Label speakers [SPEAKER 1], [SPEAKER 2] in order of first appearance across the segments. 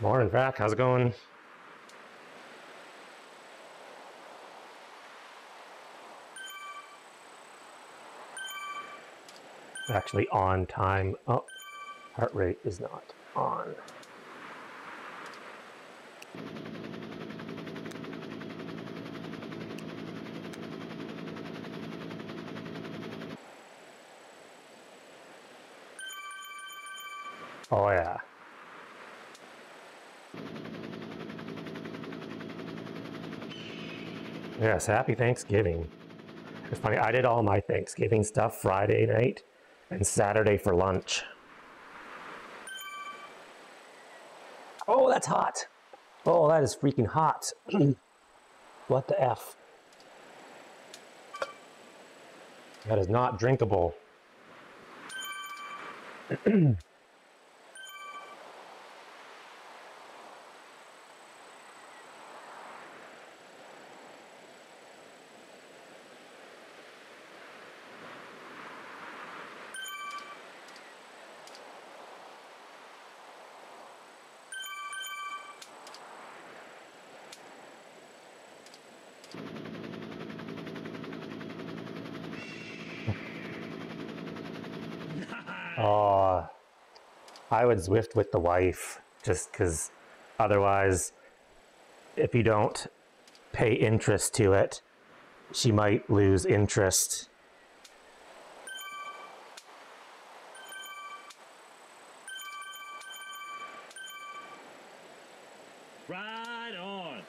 [SPEAKER 1] Morning, Vac. How's it going? Actually on time. Oh, heart rate is not on. Oh yeah. Yes, happy Thanksgiving. It's funny, I did all my Thanksgiving stuff Friday night and Saturday for lunch. Oh, that's hot. Oh, that is freaking hot. What the F? That is not drinkable. Oh, I would Zwift with the wife just because otherwise, if you don't pay interest to it, she might lose interest.
[SPEAKER 2] Right on.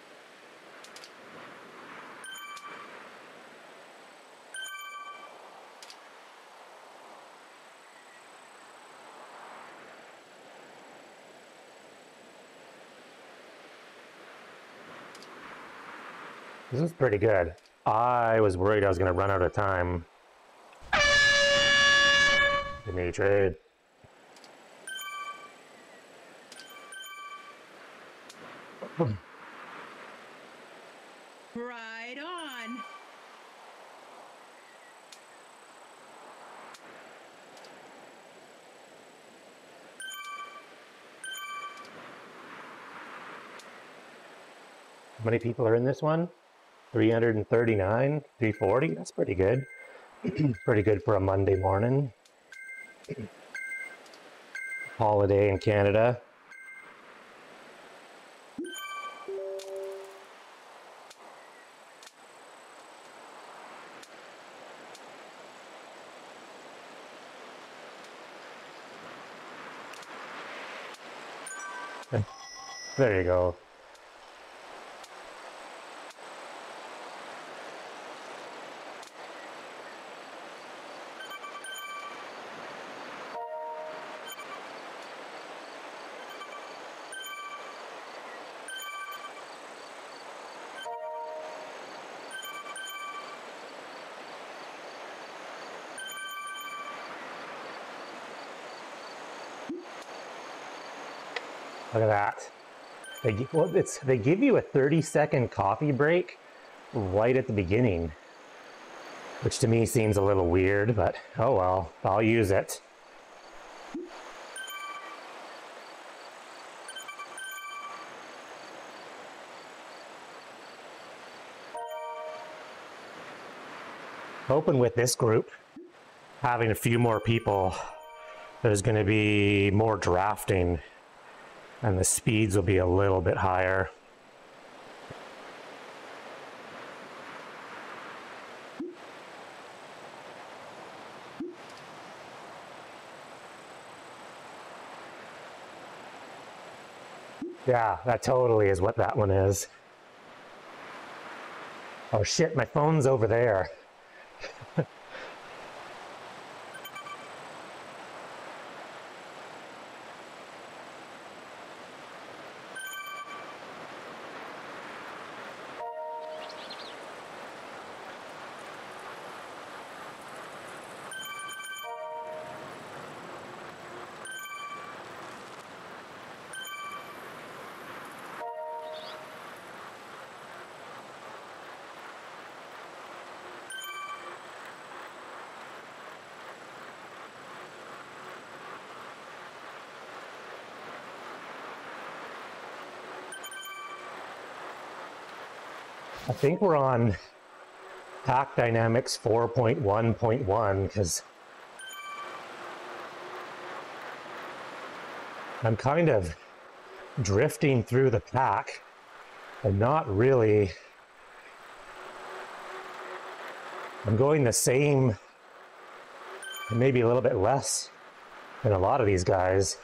[SPEAKER 1] This is pretty good. I was worried I was going to run out of time. Give me a trade.
[SPEAKER 3] Right on.
[SPEAKER 1] How many people are in this one? 339, 340? That's pretty good. Pretty good for a Monday morning. Holiday in Canada. There you go. Look at that. They give you a 30-second coffee break right at the beginning, which to me seems a little weird, but oh well, I'll use it. Hoping with this group, having a few more people, there's going to be more drafting and the speeds will be a little bit higher. Yeah, that totally is what that one is. Oh shit, my phone's over there. I think we're on Pack Dynamics 4.1.1 because I'm kind of drifting through the pack and not really. I'm going the same, maybe a little bit less than a lot of these guys.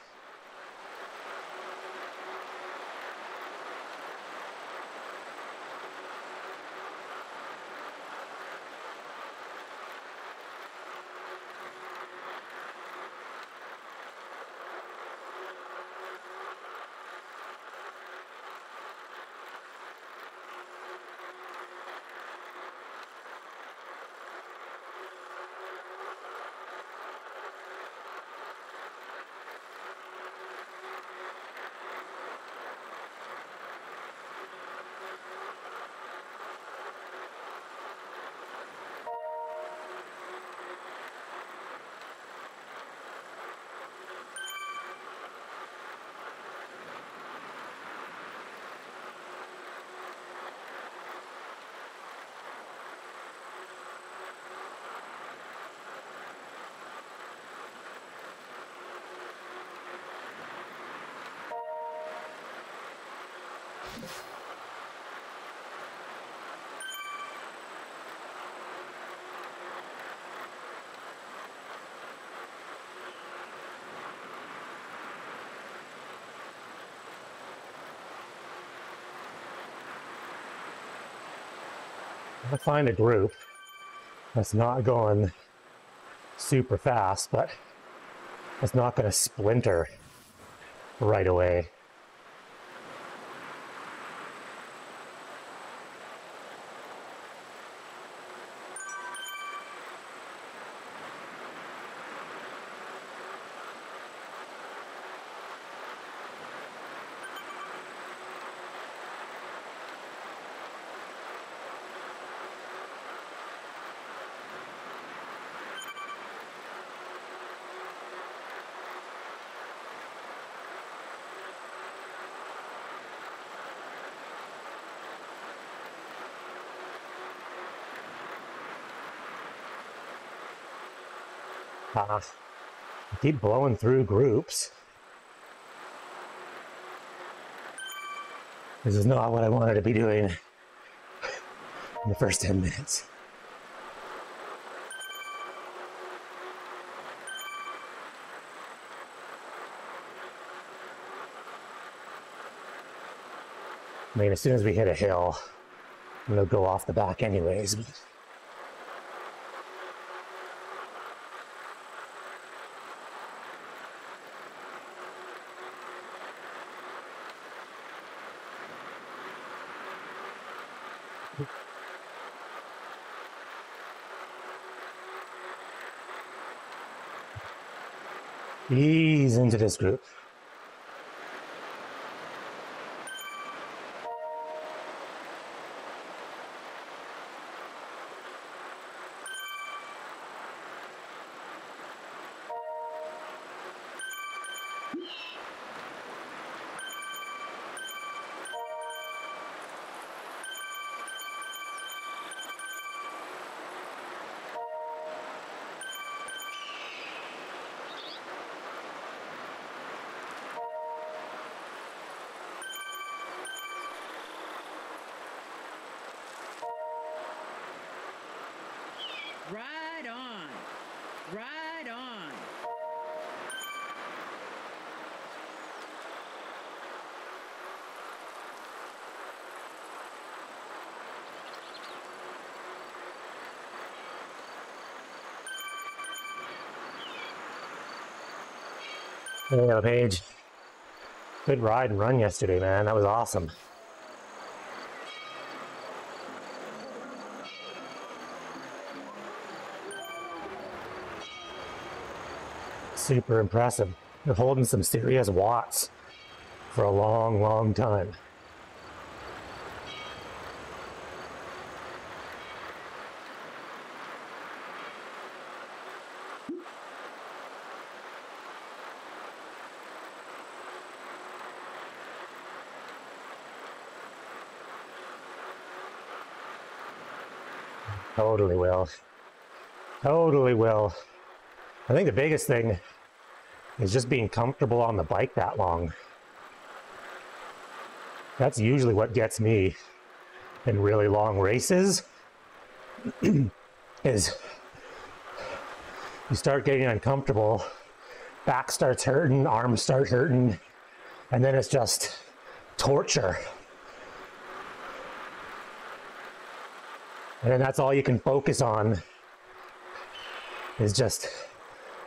[SPEAKER 1] I find a group that's not going super fast, but it's not going to splinter right away. I keep blowing through groups. This is not what I wanted to be doing in the first 10 minutes. I mean, as soon as we hit a hill, I'm gonna go off the back anyways. Ease into this group.
[SPEAKER 2] Right on. Right on.
[SPEAKER 1] Hey, Paige. Good ride and run yesterday, man. That was awesome. Super impressive. You're holding some serious watts for a long, long time. Totally will. Totally will. I think the biggest thing is just being comfortable on the bike that long. That's usually what gets me in really long races is you start getting uncomfortable, back starts hurting, arms start hurting, and then it's just torture. And then that's all you can focus on is just,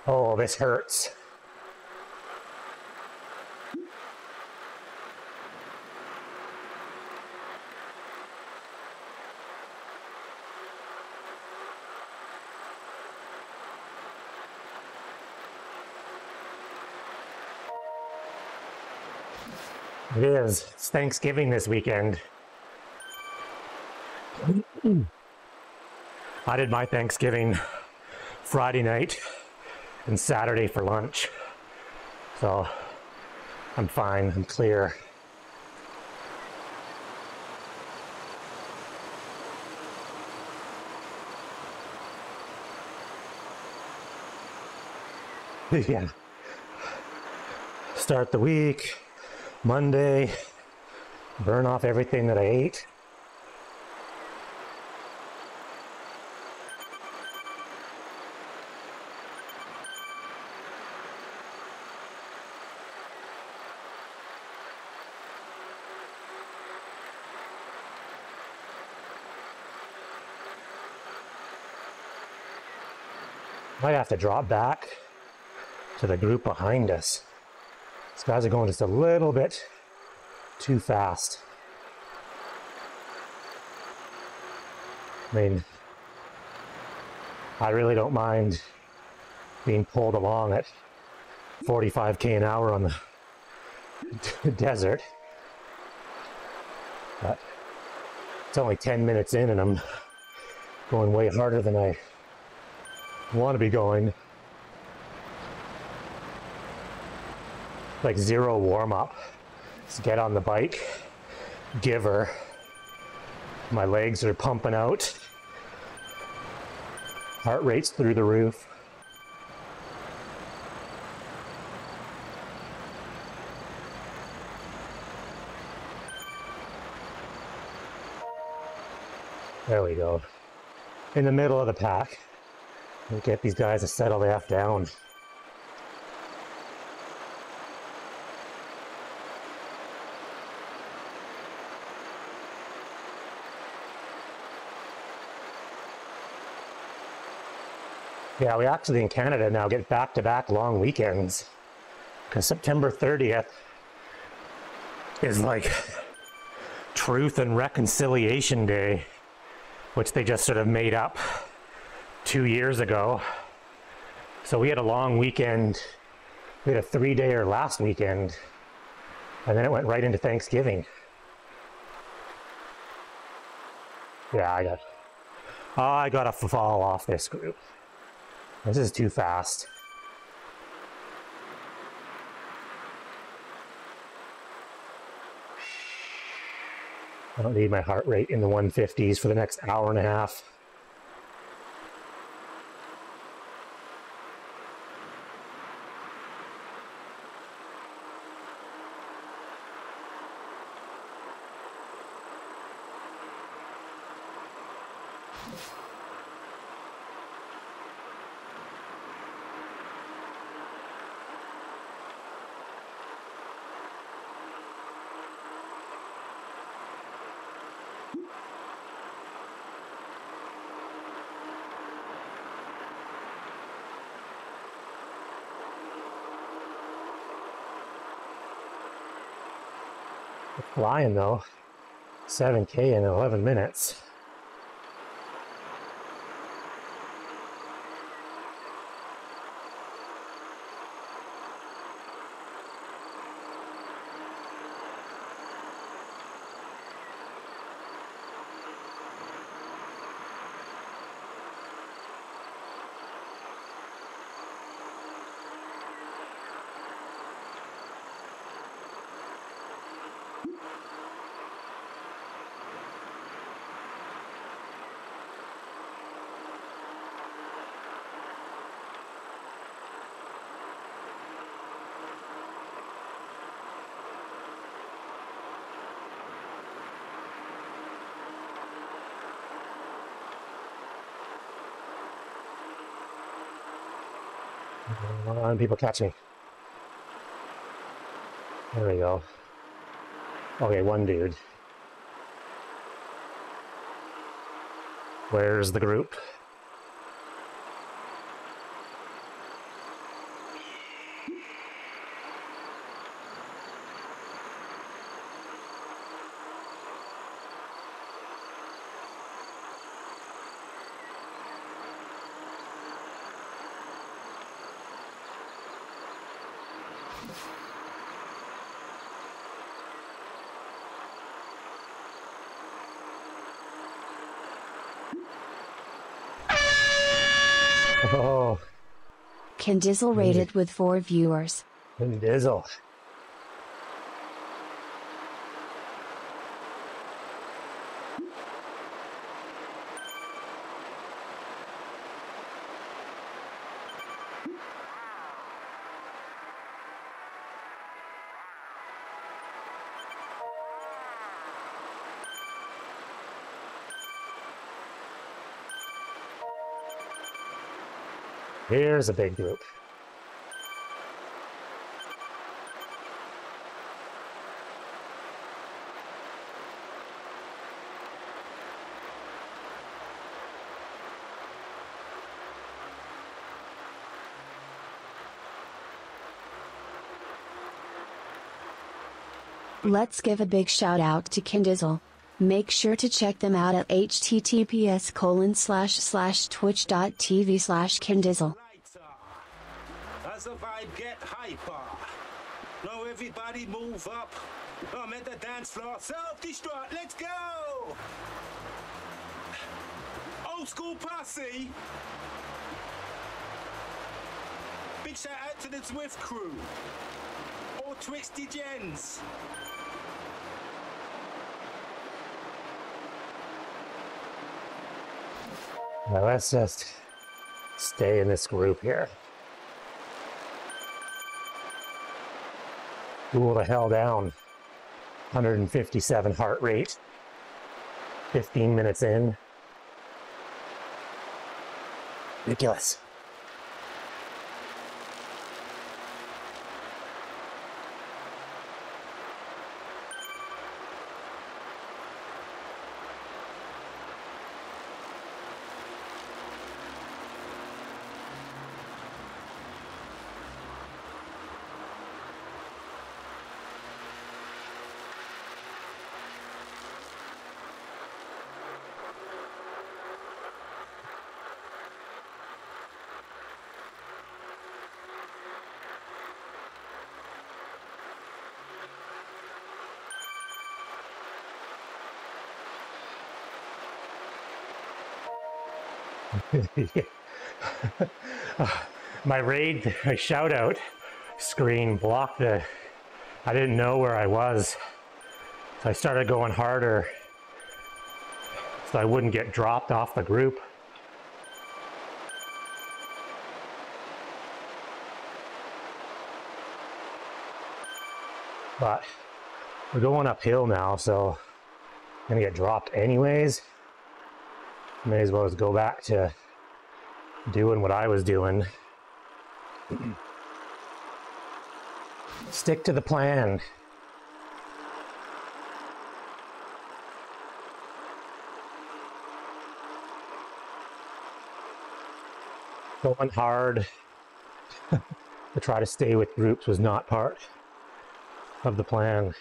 [SPEAKER 1] oh, this hurts. It is. It's Thanksgiving this weekend. I did my Thanksgiving Friday night and Saturday for lunch. So I'm fine, I'm clear. Yeah. Start the week, Monday, burn off everything that I ate. Might have to drop back to the group behind us. These guys are going just a little bit too fast. I mean, I really don't mind being pulled along at 45k an hour on the desert, but it's only 10 minutes in and I'm going way harder than I want to be going. Like zero warm-up. Just get on the bike, give her. My legs are pumping out. Heart rate's through the roof. There we go. In the middle of the pack. We'll get these guys to settle the F down. Yeah, we actually in Canada now get back-to-back long weekends because September 30th is like Truth and Reconciliation Day, which they just sort of made up 2 years ago. So we had a long weekend. We had a 3-dayer last weekend, and then it went right into Thanksgiving. Yeah, I gotta fall off this group. This is too fast. I don't need my heart rate in the 150s for the next hour and a half. It's flying though. 7K in 11 minutes. Come on, people catch me. There we go. Okay, one dude. Where's the group? Oh,
[SPEAKER 3] Candizzle rated with 4 viewers.
[SPEAKER 1] Dizzle. Here's a big group.
[SPEAKER 3] Let's give a big shout out to Candizzle. Make sure to check them out at https://twitch.tv/Candizzle.
[SPEAKER 4] As the vibe get hyper. Now everybody move up. I'm at the dance floor. Self-destruct. Let's go. Old school posse. Big shout out to the Zwift crew. All Twisty Gens.
[SPEAKER 1] Now let's just stay in this group here. Cool the hell down. 157 heart rate. 15 minutes in. Ridiculous. My raid, my shout out screen blocked I didn't know where I was. So I started going harder so I wouldn't get dropped off the group. But we're going uphill now, so I'm gonna get dropped anyways. May as well just go back to doing what I was doing. Stick to the plan. Going hard to try to stay with groups was not part of the plan.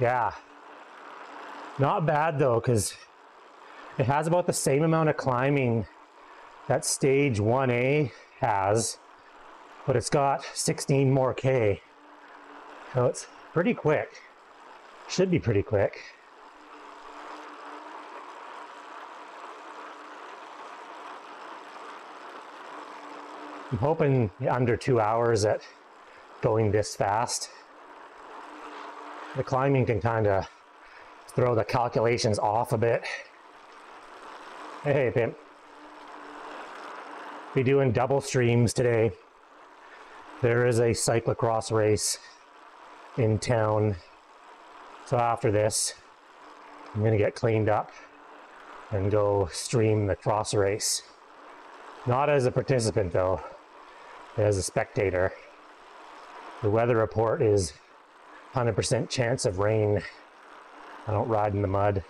[SPEAKER 1] Yeah, not bad though, because it has about the same amount of climbing that stage 1A has, but it's got 16 more K. So it's pretty quick. Should be pretty quick. I'm hoping under 2 hours at going this fast. The climbing can kind of throw the calculations off a bit. Hey, Pimp. Be doing double streams today. There is a cyclocross race in town. So after this, I'm gonna get cleaned up and go stream the cross race. Not as a participant though, as a spectator. The weather report is 100% chance of rain. I don't ride in the mud.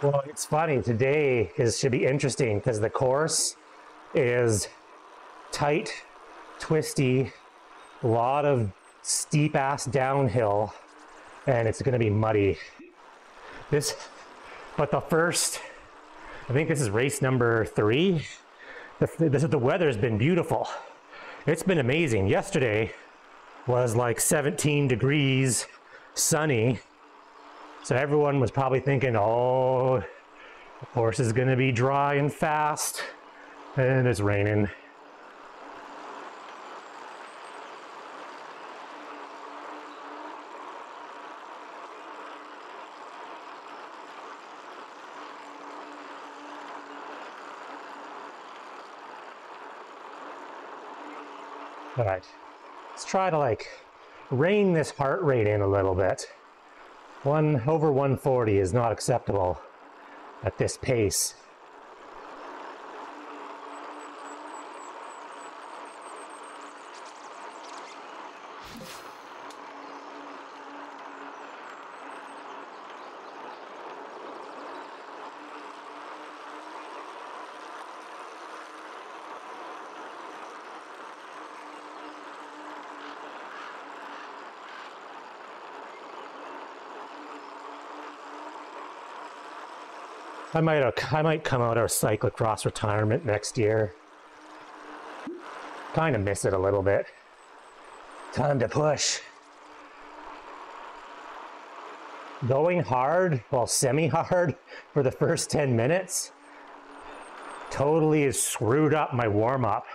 [SPEAKER 1] Well, it's funny, today should be interesting because the course is tight, twisty, a lot of steep ass downhill, and it's gonna be muddy. But the first, I think this is race number 3. The weather's been beautiful. It's been amazing. Yesterday was like 17 degrees, sunny. So everyone was probably thinking, oh, the course is gonna be dry and fast, and it's raining. All right, let's try to like rein this heart rate in a little bit. Over 140 is not acceptable at this pace. I might come out of cyclocross retirement next year. Kind of miss it a little bit. Time to push. Going hard, well, semi-hard for the first 10 minutes totally has screwed up my warm-up.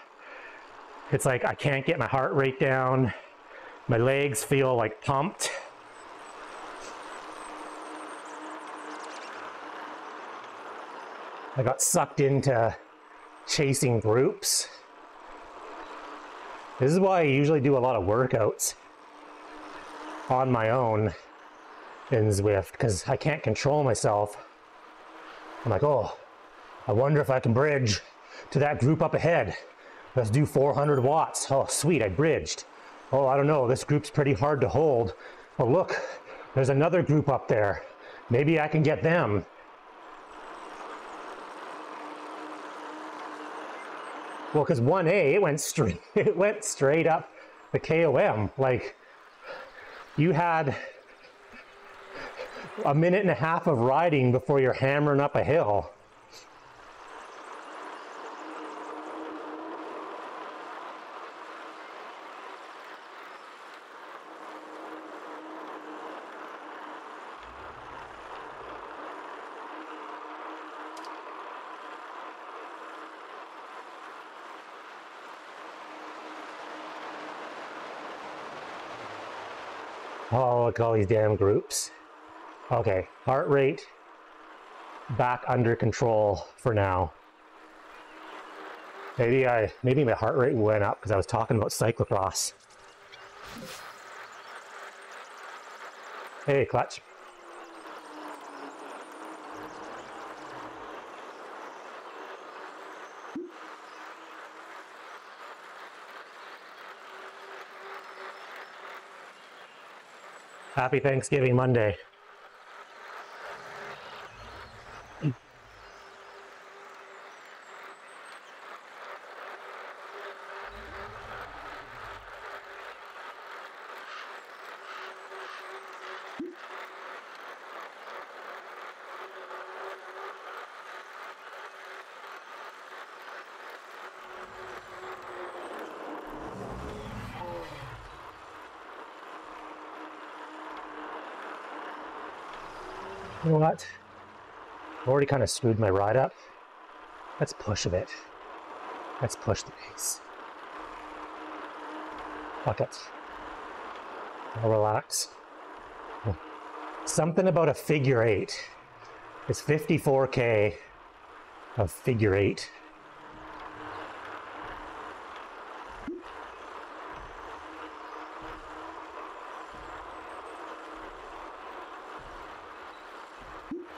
[SPEAKER 1] It's like I can't get my heart rate down. My legs feel like pumped. I got sucked into chasing groups. This is why I usually do a lot of workouts on my own in Zwift, because I can't control myself. I'm like, oh, I wonder if I can bridge to that group up ahead. Let's do 400 watts. Oh, sweet, I bridged. Oh, I don't know, this group's pretty hard to hold. Oh, look, there's another group up there. Maybe I can get them. Well, because 1A, it went straight up the KOM. Like, you had a minute and a half of riding before you're hammering up a hill. Oh, look at all these damn groups. Okay, heart rate back under control for now. Maybe my heart rate went up because I was talking about cyclocross. Hey, clutch. Happy Thanksgiving Monday. You know what? I've already kind of screwed my ride up. Let's push a bit. Let's push the pace. Fuck it. I'll relax. Something about a figure eight. It's 54K of figure eight.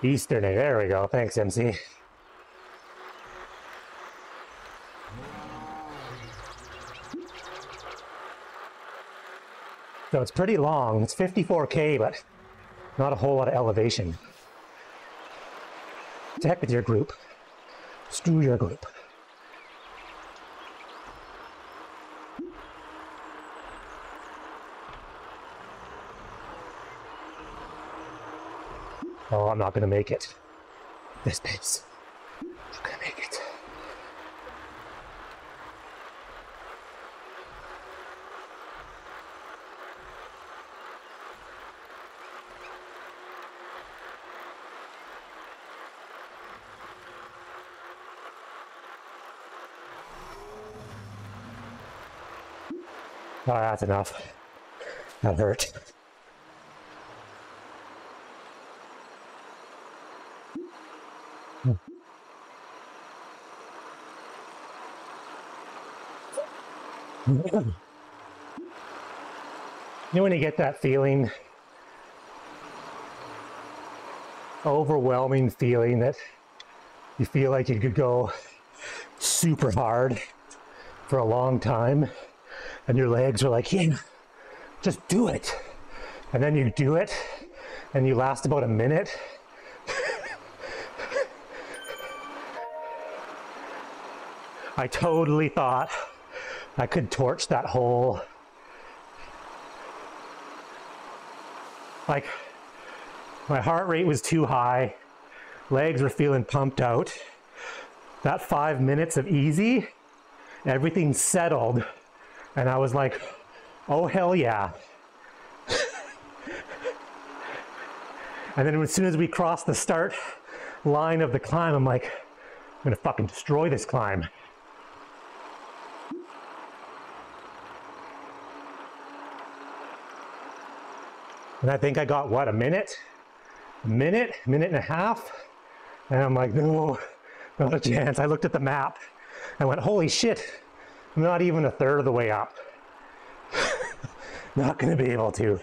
[SPEAKER 1] Eastern, there we go. Thanks, MC. So it's pretty long. It's 54K, but not a whole lot of elevation. To heck with your group. Screw your group. Oh, I'm not gonna make it. This pace. I'm not gonna make it. Oh, that's enough. That hurt. You know when you get that feeling, overwhelming feeling that you feel like you could go super hard for a long time, and your legs are like, yeah, just do it. And then you do it, and you last about a minute. I totally thought I could torch that hole. Like, my heart rate was too high, legs were feeling pumped out. That 5 minutes of easy, everything settled, and I was like, oh hell yeah. And then as soon as we crossed the start line of the climb, I'm like, I'm gonna fucking destroy this climb. And I think I got, what, a minute and a half? And I'm like, no, not a chance. I looked at the map and went, holy shit, I'm not even a third of the way up. Not gonna be able to.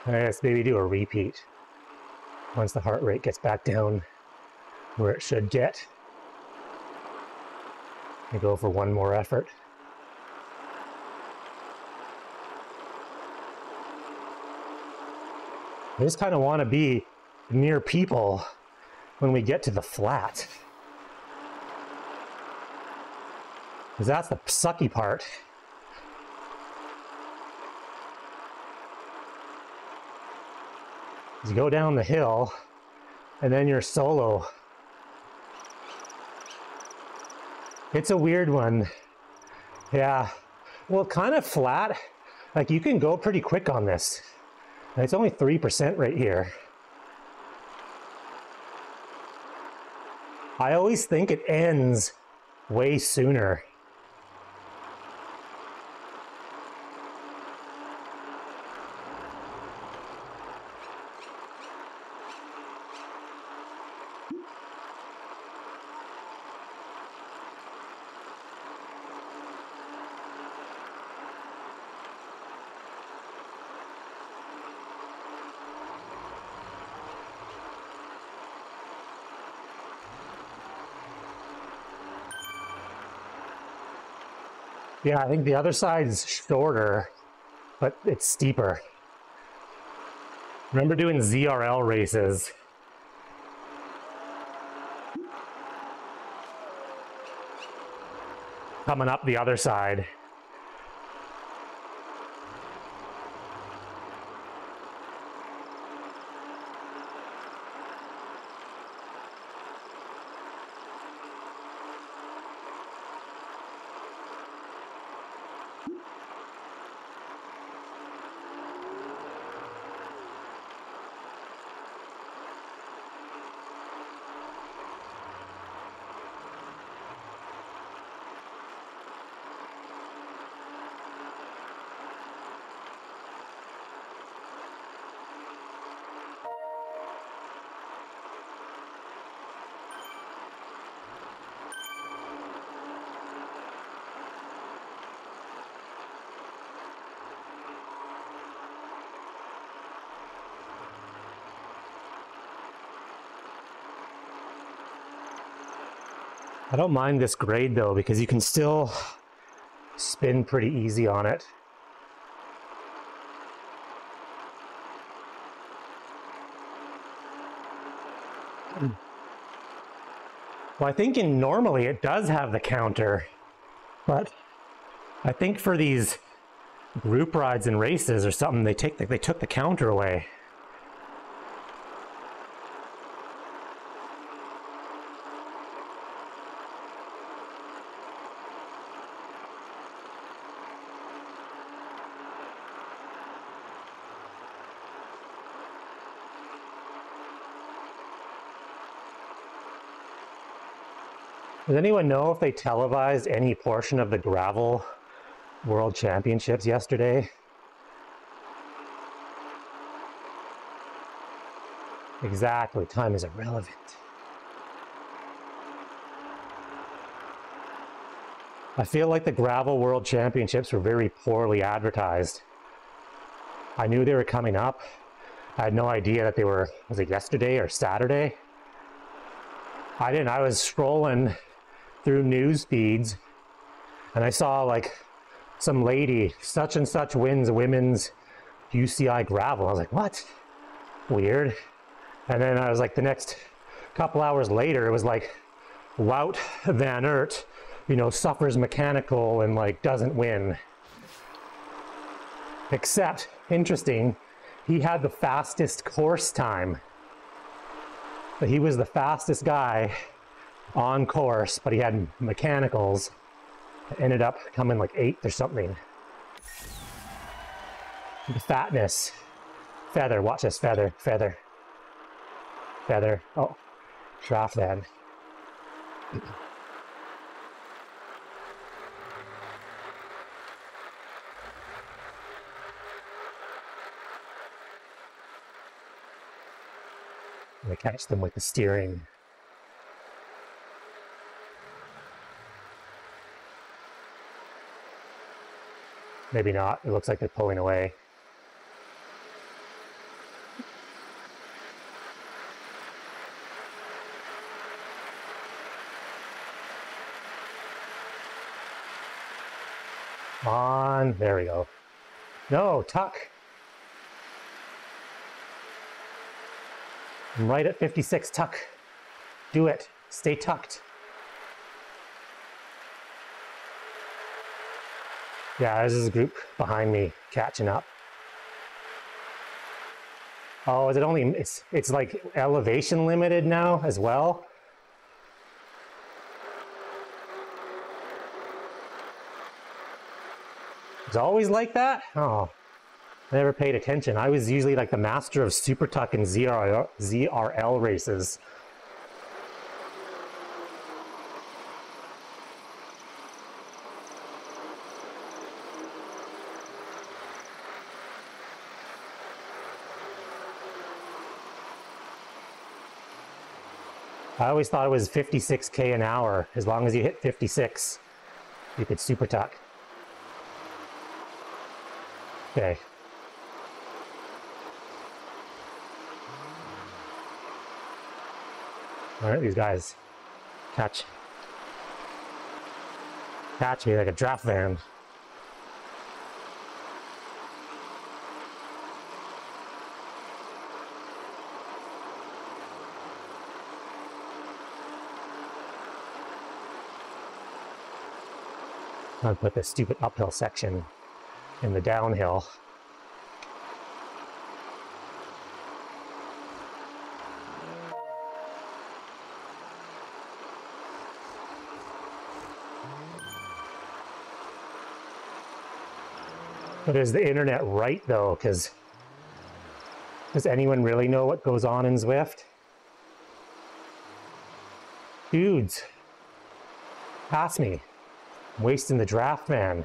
[SPEAKER 1] Let's maybe do a repeat once the heart rate gets back down where it should get. I go for one more effort. I just kind of want to be near people when we get to the flat, because that's the sucky part. You go down the hill and then you're solo. It's a weird one. Yeah, well, kind of flat. Like, you can go pretty quick on this. And it's only 3% right here. I always think it ends way sooner. Yeah, I think the other side's shorter, but it's steeper. Remember doing ZRL races? Coming up the other side. I don't mind this grade though, because you can still spin pretty easy on it. Well, I think normally it does have the counter, but I think for these group rides and races or something, they took the counter away. Does anyone know if they televised any portion of the gravel World Championships yesterday? Exactly, time is irrelevant. I feel like the gravel World Championships were very poorly advertised. I knew they were coming up. I had no idea that they were, was it yesterday or Saturday? I was scrolling through news feeds and I saw like some lady, such and such wins women's UCI gravel. I was like, what? Weird. And then I was like, the next couple hours later, it was like Wout van Aert, you know, suffers mechanical and like doesn't win. Except, interesting, he had the fastest course time. He was the fastest guy on course, but he had mechanicals. Ended up coming like 8th or something. The fatness. Feather, watch this, feather, feather. Feather, oh, draft van. I'm gonna catch them with the steering. Maybe not. It looks like they're pulling away. On. There we go. No, tuck. I'm right at 56, tuck. Do it. Stay tucked. Yeah, there's this group behind me catching up. Oh, is it only, it's like elevation limited now as well? It's always like that? Oh, I never paid attention. I was usually like the master of Super Tuck and ZRL races. I always thought it was 56K an hour. As long as you hit 56, you could Super Tuck. Okay. All right, these guys catch me like a draft van. I'll put this stupid uphill section in the downhill. But is the internet right though? Because does anyone really know what goes on in Zwift? Dudes, pass me. I'm wasting the draft van.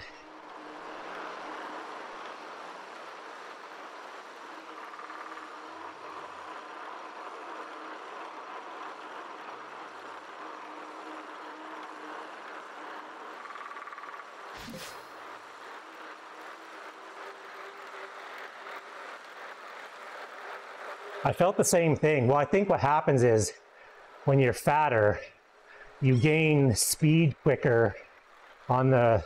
[SPEAKER 1] I felt the same thing. Well, I think what happens is when you're fatter, you gain speed quicker on the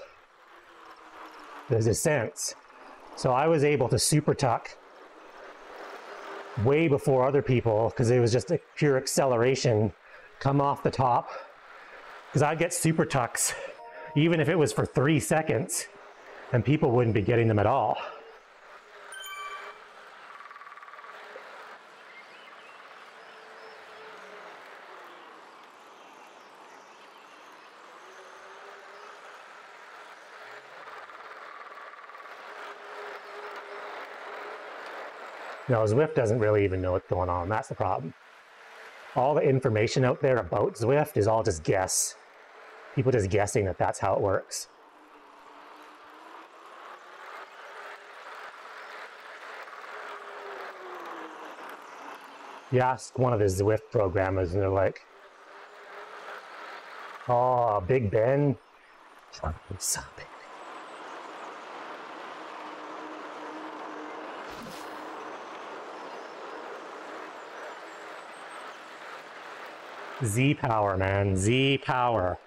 [SPEAKER 1] descents. So I was able to super tuck way before other people because it was just a pure acceleration, come off the top. Because I'd get super tucks even if it was for 3 seconds and people wouldn't be getting them at all. No, Zwift doesn't really even know what's going on. That's the problem. All the information out there about Zwift is all just guess. People just guessing that that's how it works. You ask one of the Zwift programmers and they're like, oh, Big Ben? What's up? Z-Power, man. Z-Power.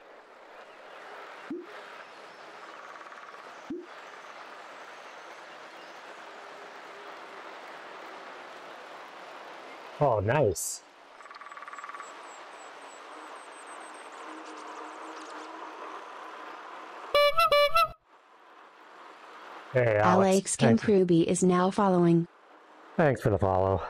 [SPEAKER 1] Oh, nice. Hey,
[SPEAKER 3] Alex Kimpruby is now following.
[SPEAKER 1] Thanks for the follow.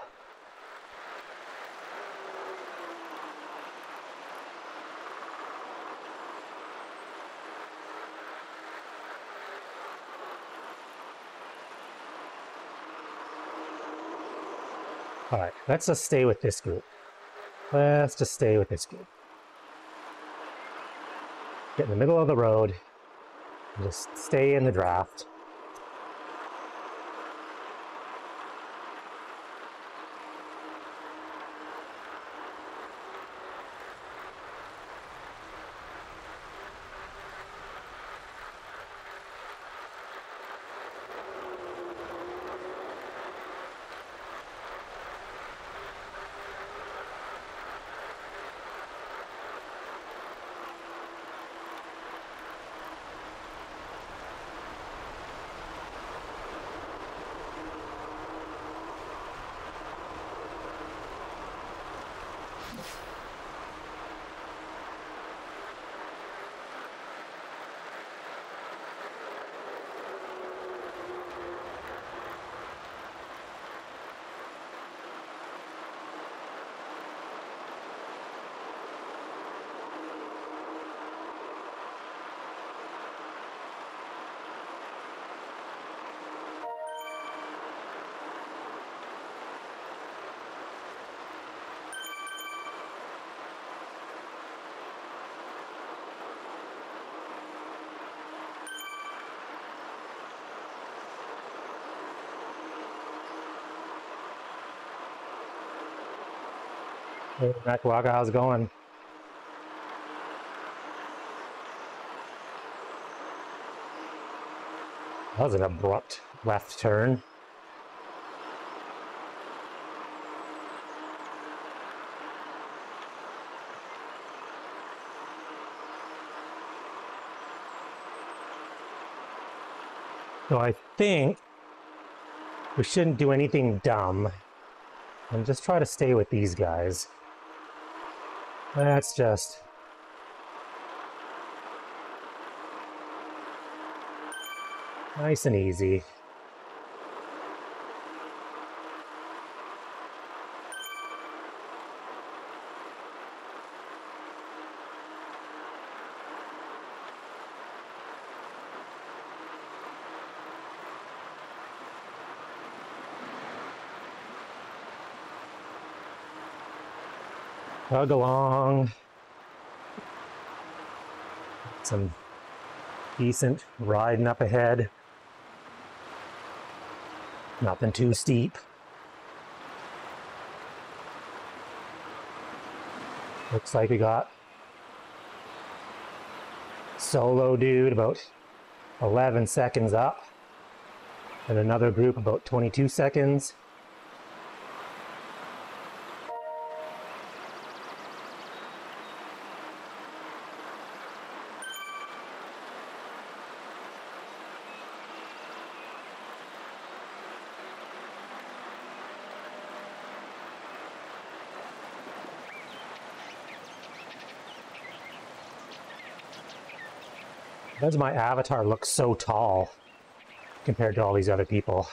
[SPEAKER 1] All right, let's just stay with this group. Let's just stay with this group. Get in the middle of the road and just stay in the draft. Hey, Makwaka, how's it going? That was an abrupt left turn. So I think we shouldn't do anything dumb and just try to stay with these guys. That's just... nice and easy. Chug along. Some decent riding up ahead. Nothing too steep. Looks like we got solo dude about 11 seconds up. And another group about 22 seconds. Why does my avatar look so tall compared to all these other people?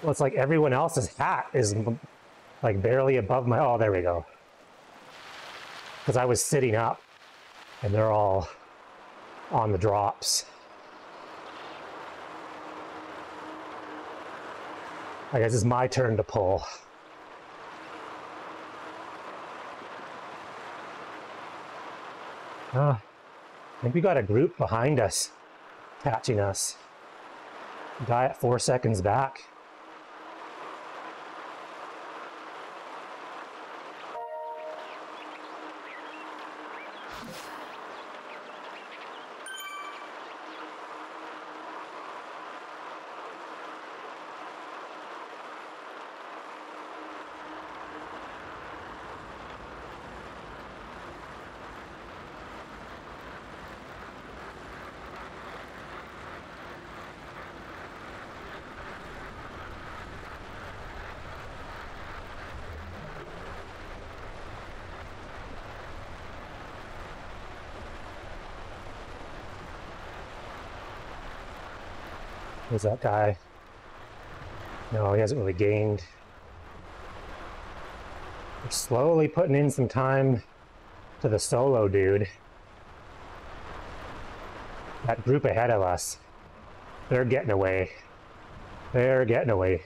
[SPEAKER 1] Well, it's like everyone else's hat is like barely above my... Oh, there we go. Because I was sitting up and they're all on the drops. I guess it's my turn to pull. I think we got a group behind us, catching us. Guy at 4 seconds back. Who's that guy? No, he hasn't really gained. We're slowly putting in some time to the solo dude. That group ahead of us, they're getting away. They're getting away.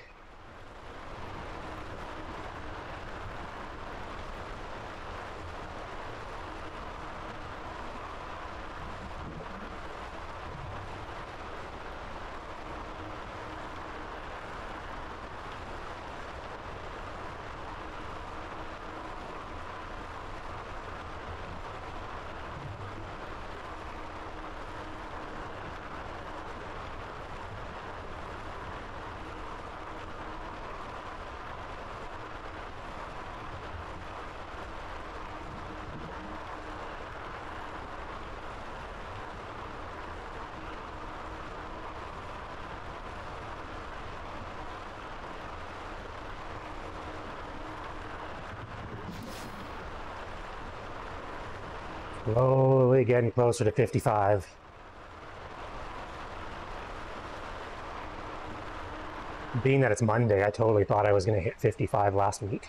[SPEAKER 1] Slowly getting closer to 55. Being that it's Monday, I totally thought I was going to hit 55 last week.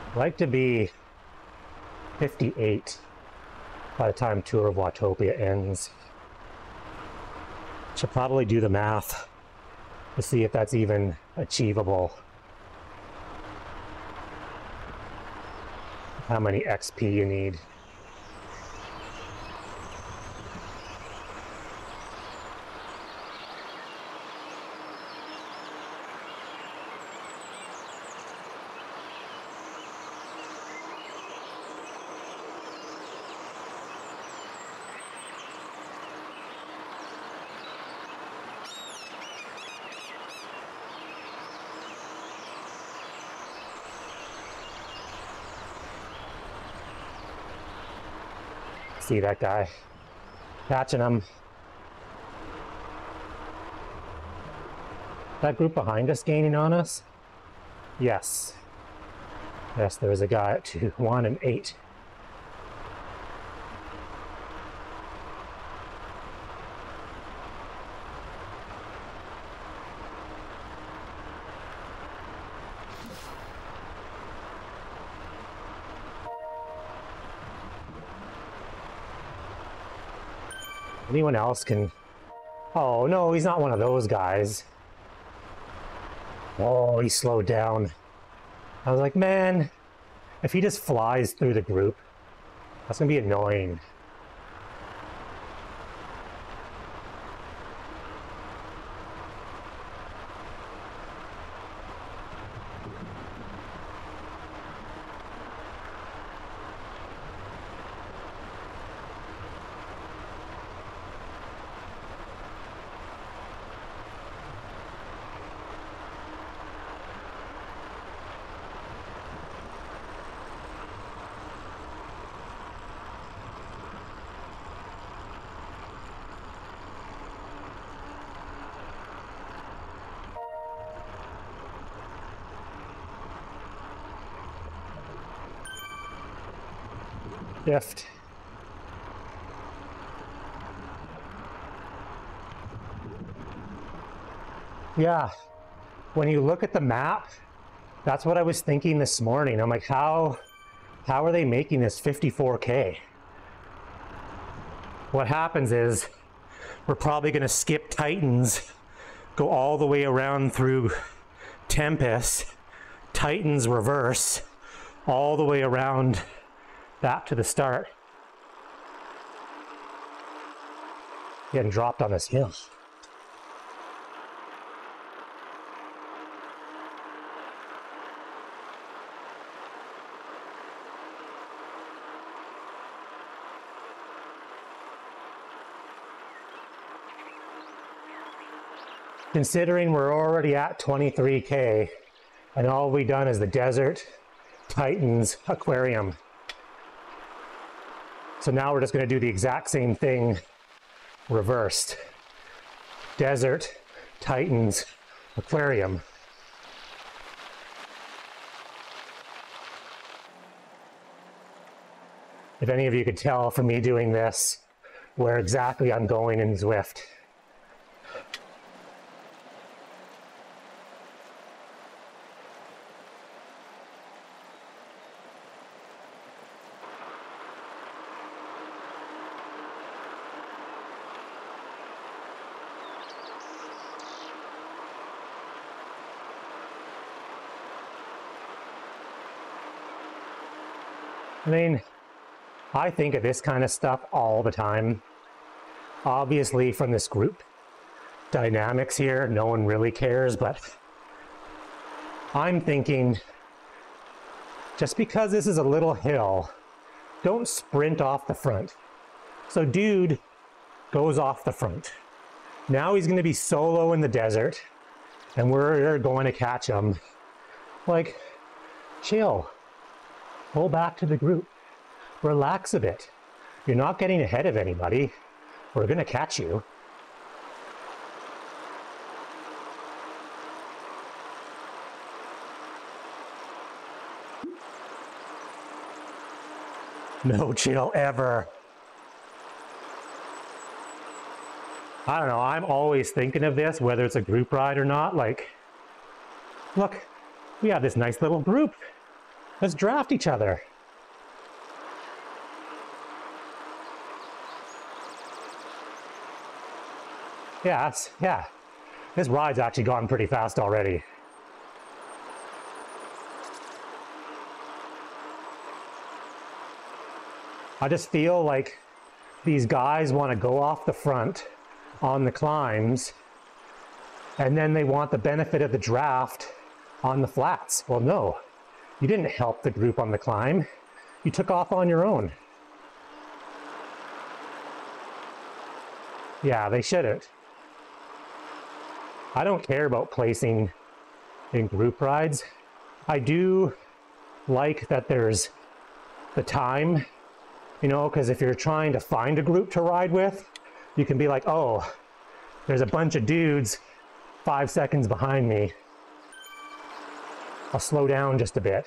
[SPEAKER 1] I'd like to be 58 by the time Tour of Watopia ends. Should probably do the math to see if that's even achievable. How many XP you need. See that guy? Catching him. That group behind us gaining on us? Yes. Yes, there was a guy at 2, 1, and 8. Anyone else can... Oh, no, he's not one of those guys. Oh, he slowed down. I was like, man, if he just flies through the group, that's going to be annoying. Shift. Yeah, when you look at the map, that's what I was thinking this morning. I'm like, how are they making this 54K? What happens is we're probably going to skip Titans, go all the way around through Tempest, Titans reverse, all the way around back to the start. Getting dropped on this hill. Considering we're already at 23K and all we've done is the desert, Titans, aquarium. So now we're just going to do the exact same thing reversed. Desert, Titans, aquarium. If any of you could tell from me doing this where exactly I'm going in Zwift. I mean, I think of this kind of stuff all the time. Obviously from this group dynamics here, no one really cares, but I'm thinking just because this is a little hill, don't sprint off the front. So dude goes off the front. Now he's going to be solo in the desert and we're going to catch him. Like, chill. Pull back to the group. Relax a bit. You're not getting ahead of anybody. We're going to catch you. No chill ever. I don't know, I'm always thinking of this, whether it's a group ride or not. Like, look, we have this nice little group. Let's draft each other. Yeah, this ride's actually gone pretty fast already. I just feel like these guys want to go off the front on the climbs, and then they want the benefit of the draft on the flats. Well, no, you didn't help the group on the climb. You took off on your own. Yeah, they shouldn't. I don't care about placing in group rides. I do like that there's the time, you know, because if you're trying to find a group to ride with, you can be like, oh, there's a bunch of dudes 5 seconds behind me. I'll slow down just a bit.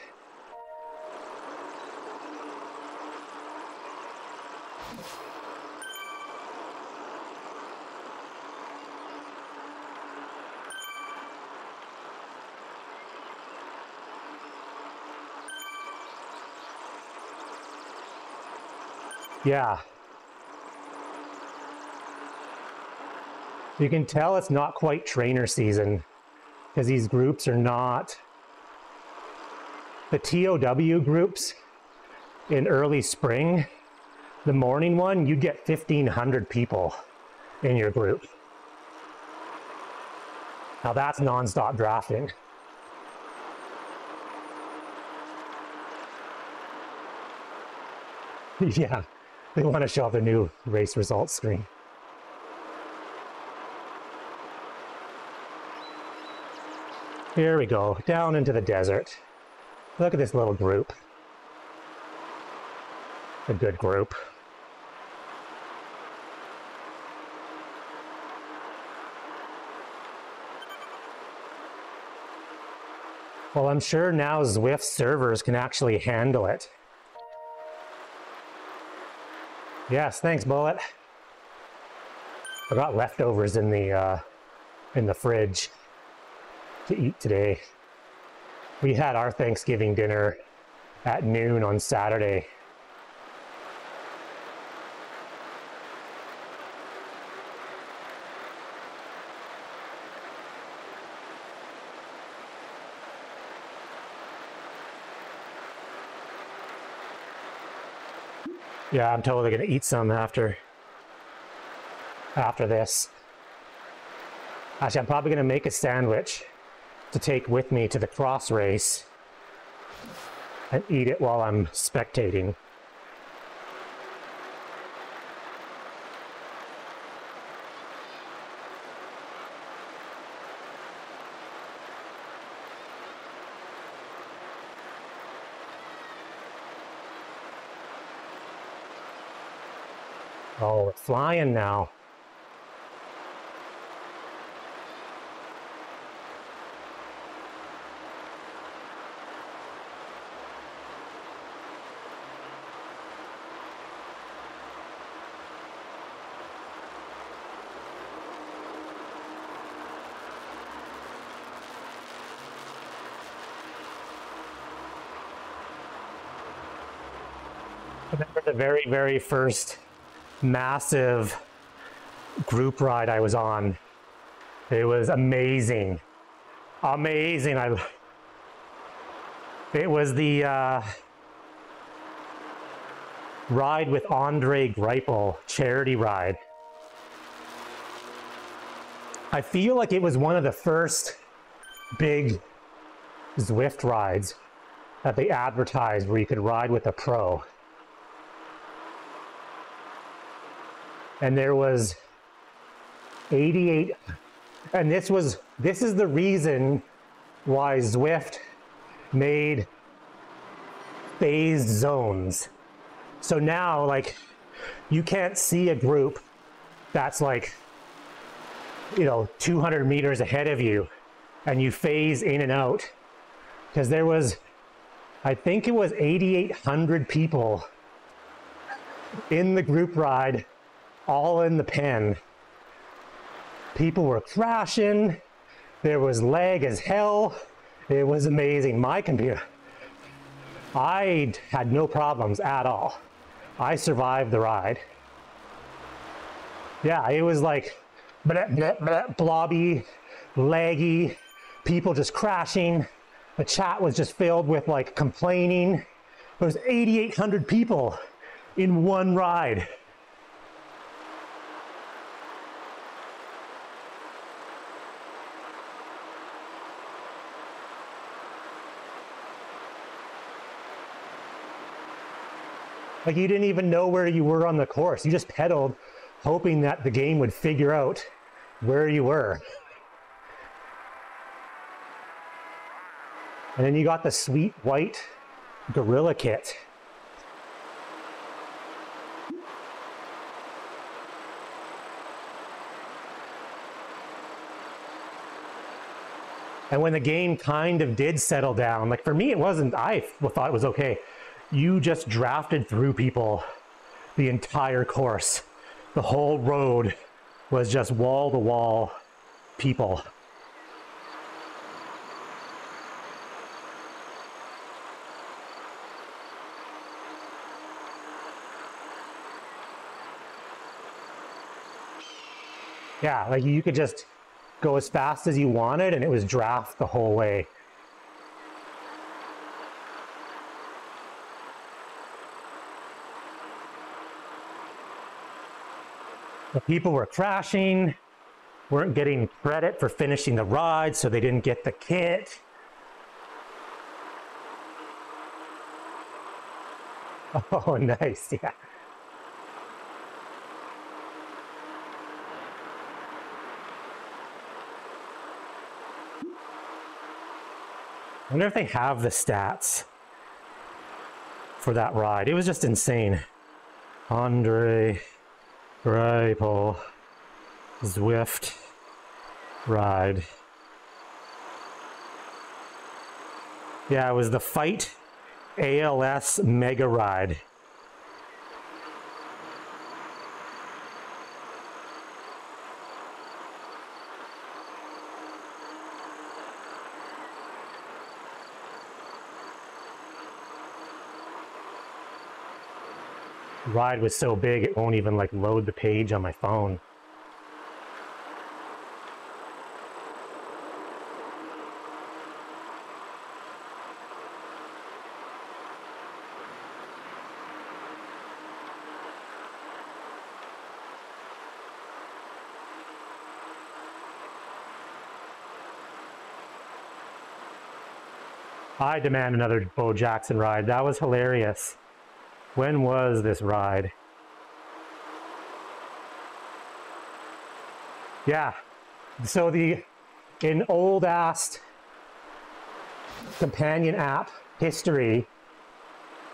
[SPEAKER 1] Yeah. You can tell it's not quite trainer season because these groups are not the TOW groups in early spring. The morning one, you get 1,500 people in your group. Now that's nonstop drafting. Yeah, they want to show off their new race results screen. Here we go, down into the desert. Look at this little group. A good group. Well, I'm sure now Zwift servers can actually handle it. Yes, thanks, Bullet. I got leftovers in the fridge to eat today. We had our Thanksgiving dinner at noon on Saturday. Yeah, I'm totally gonna eat some after this. Actually, I'm probably gonna make a sandwich to take with me to the cross race and eat it while I'm spectating. Oh, we're flying now. I remember the very, very first massive group ride I was on. It was amazing. Amazing. It was the ride with Andre Greipel, charity ride. I feel like it was one of the first big Zwift rides that they advertised where you could ride with a pro. And there was 88, and this is the reason why Zwift made phased zones. So now, like, you can't see a group that's like, 200 meters ahead of you, and you phase in and out. Because there was, I think it was 8,800 people in the group ride, all in the pen. People were crashing. There was lag as hell. It was amazing. My computer, I had no problems at all. I survived the ride. Yeah, it was like blobby, laggy, people just crashing. The chat was just filled with like complaining. There was 8,800 people in one ride. Like, you didn't even know where you were on the course. You just pedaled, hoping that the game would figure out where you were. And then you got the sweet white Gorilla kit. And when the game kind of did settle down, like for me it wasn't, I thought it was okay. You just drafted through people the entire course. The whole road was just wall to wall people. Yeah, like you could just go as fast as you wanted and it was draft the whole way. The people were crashing, weren't getting credit for finishing the ride, so they didn't get the kit. Oh, nice, yeah. I wonder if they have the stats for that ride. It was just insane. Andre Greipel Zwift ride. Yeah, it was the Fight ALS Mega Ride. ride was so big it won't even like load the page on my phone. I demand another Bo Jackson ride. That was hilarious. When was this ride? Yeah. So in old ass companion app history,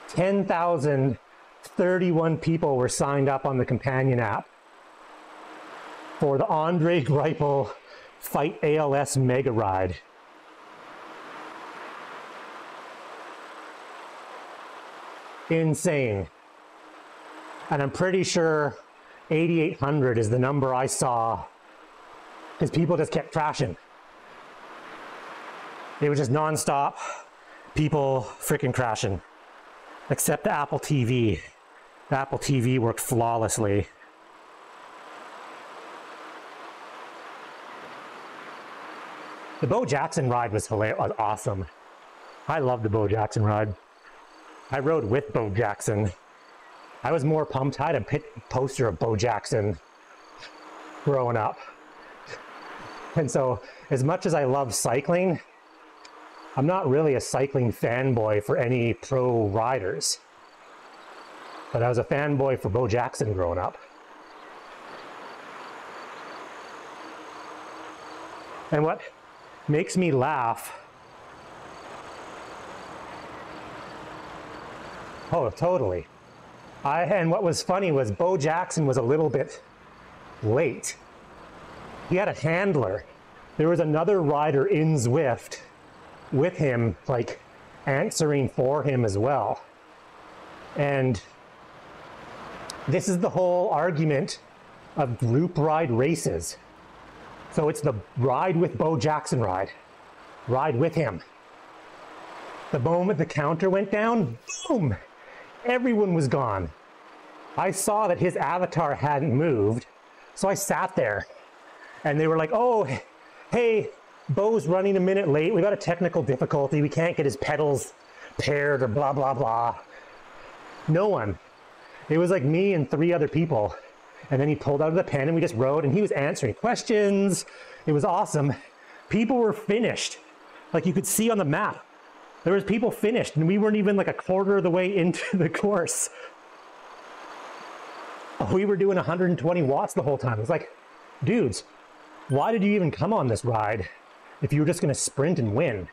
[SPEAKER 1] 10,031 people were signed up on the companion app for the Andre Greipel Fight ALS Mega Ride. Insane. And I'm pretty sure 8,800 is the number I saw because people just kept crashing. It was just nonstop people freaking crashing. Except the Apple TV. The Apple TV worked flawlessly. The Bo Jackson ride was hilarious, was awesome. I love the Bo Jackson ride. I rode with Bo Jackson. I was more pumped. I had a poster of Bo Jackson growing up. And so, as much as I love cycling, I'm not really a cycling fanboy for any pro riders. But I was a fanboy for Bo Jackson growing up. And what makes me laugh, oh, totally. And what was funny was Bo Jackson was a little bit late. He had a handler. There was another rider in Zwift with him, like answering for him as well. And this is the whole argument of group ride races. So it's the ride with Bo Jackson ride. Ride with him. The moment the counter went down, boom, everyone was gone. I saw that his avatar hadn't moved, so I sat there. And they were like, oh, hey, Bo's running a minute late. We got a technical difficulty. We can't get his pedals paired or blah, blah, blah. No one. It was like me and 3 other people. And then he pulled out of the pen and we just rode and he was answering questions. It was awesome. People were finished. Like you could see on the map. There was people finished and we weren't even like a quarter of the way into the course. We were doing 120 watts the whole time. It's like, dudes, why did you even come on this ride if you were just gonna sprint and win?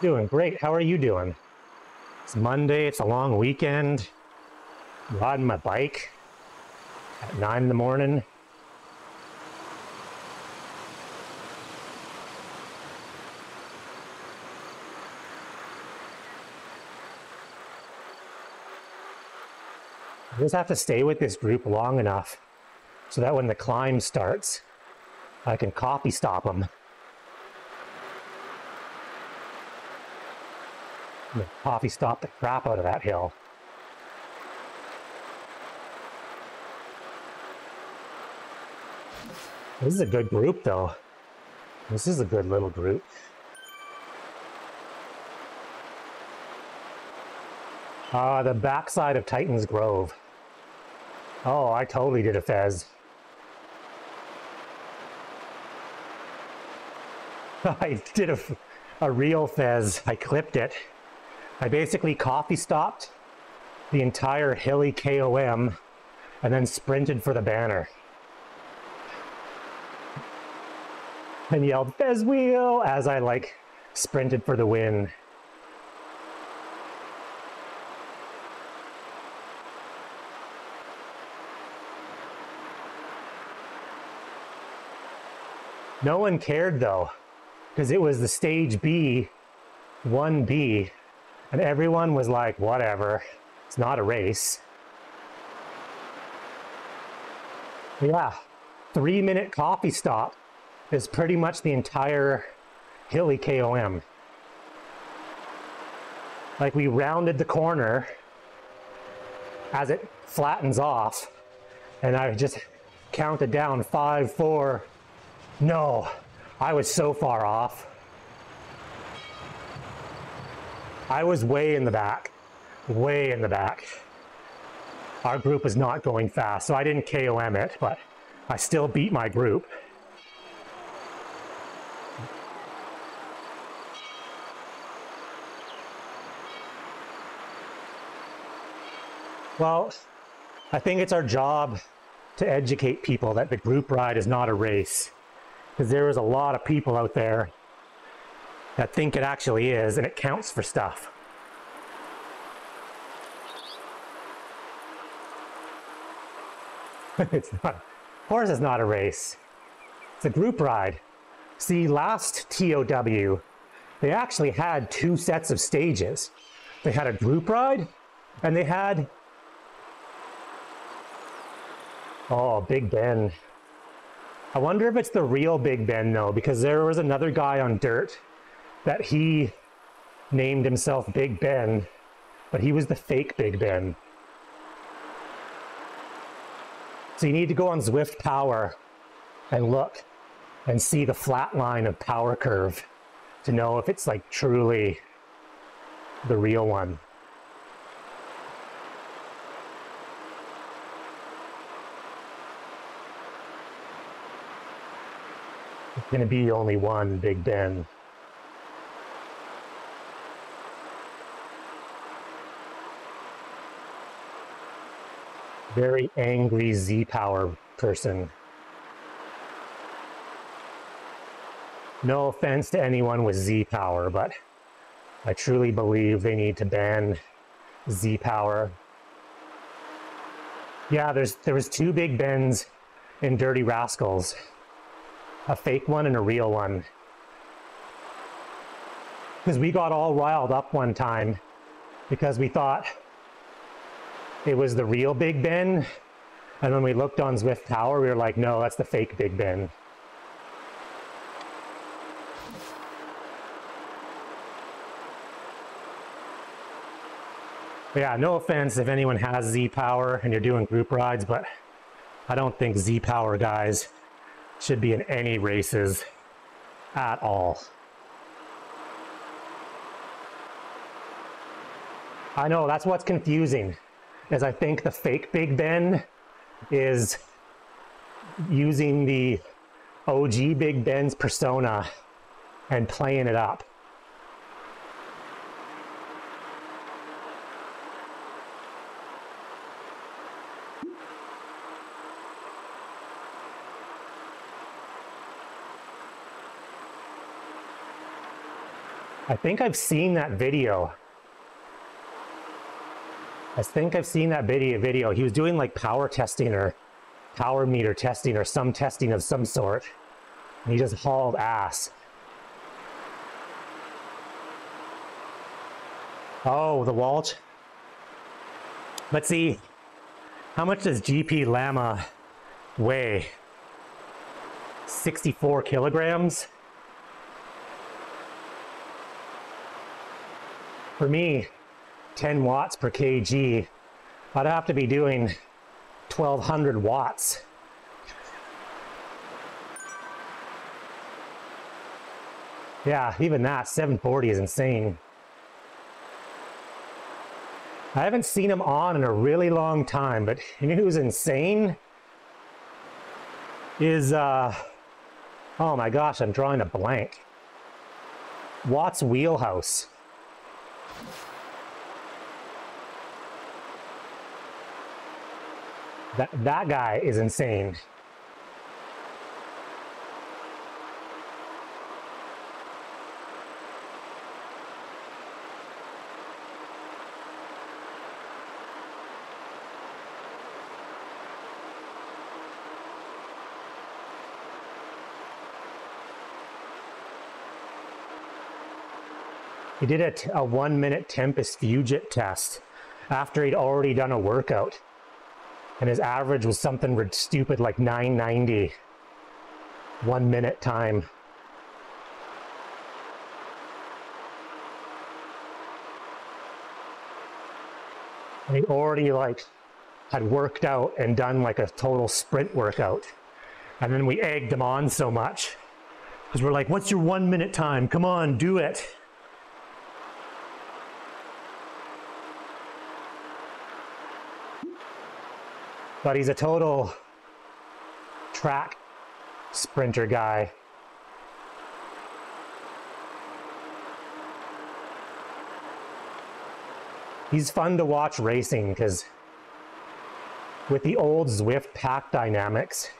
[SPEAKER 1] Doing great. How are you doing? It's Monday. It's a long weekend. Riding my bike at 9 in the morning. I just have to stay with this group long enough so that when the climb starts, I can coffee stop them. The coffee stopped the crap out of that hill. This is a good group though. This is a good little group. The backside of Titans Grove. Oh, I totally did a fez. I did a real fez. I clipped it. I basically coffee stopped the entire hilly KOM and then sprinted for the banner. And yelled, Fez wheel, as I like sprinted for the win. No one cared though, because it was the stage B, 1B, and everyone was like, whatever, it's not a race. Yeah, 3-minute coffee stop is pretty much the entire hilly KOM. Like, we rounded the corner as it flattens off, and I just counted down 5, 4. No, I was so far off. I was way in the back, way in the back. Our group was not going fast, so I didn't KOM it, but I still beat my group. Well, I think it's our job to educate people that the group ride is not a race, because there is a lot of people out there that think it actually is, and it counts for stuff. It's not, of course it's not a race. It's a group ride. See, last TOW, they actually had 2 sets of stages. They had a group ride, and they had, oh, Big Ben. I wonder if it's the real Big Ben though, because there was another guy on dirt that he named himself Big Ben, but he was the fake Big Ben. So you need to go on Zwift Power and look and see the flat line of power curve to know if it's like truly the real one. It's going to be only one Big Ben. Very angry Z-Power person. No offense to anyone with Z-Power, but I truly believe they need to ban Z-Power. Yeah, there was 2 Big Bens in Dirty Rascals. A fake one and a real one. Because we got all riled up one time because we thought it was the real Big Ben, and when we looked on Zwift Power, we were like, no, that's the fake Big Ben. But yeah, no offense if anyone has Z-Power and you're doing group rides, but I don't think Z-Power guys should be in any races at all. I know, that's what's confusing, is I think the fake Big Ben is using the OG Big Ben's persona and playing it up. I think I've seen that video. I think I've seen that video. He was doing like power testing or power meter testing or some testing of some sort. And he just hauled ass. Oh, the Walt. Let's see. How much does GP Llama weigh? 64 kilograms? For me, 10 watts per kg, I'd have to be doing 1200 watts. Yeah, even that, 740 is insane. I haven't seen him on in a really long time, but you know who's insane? Is, oh my gosh, I'm drawing a blank. Watts Wheelhouse. That guy is insane. He did a 1 minute Tempest Fugit test after he'd already done a workout. And his average was something stupid like 990. 1 minute time. And he already had worked out and done like a total sprint workout. And then we egged him on so much. Because we're like, what's your 1 minute time? Come on, do it. But he's a total track sprinter guy. He's fun to watch racing because with the old Zwift pack dynamics,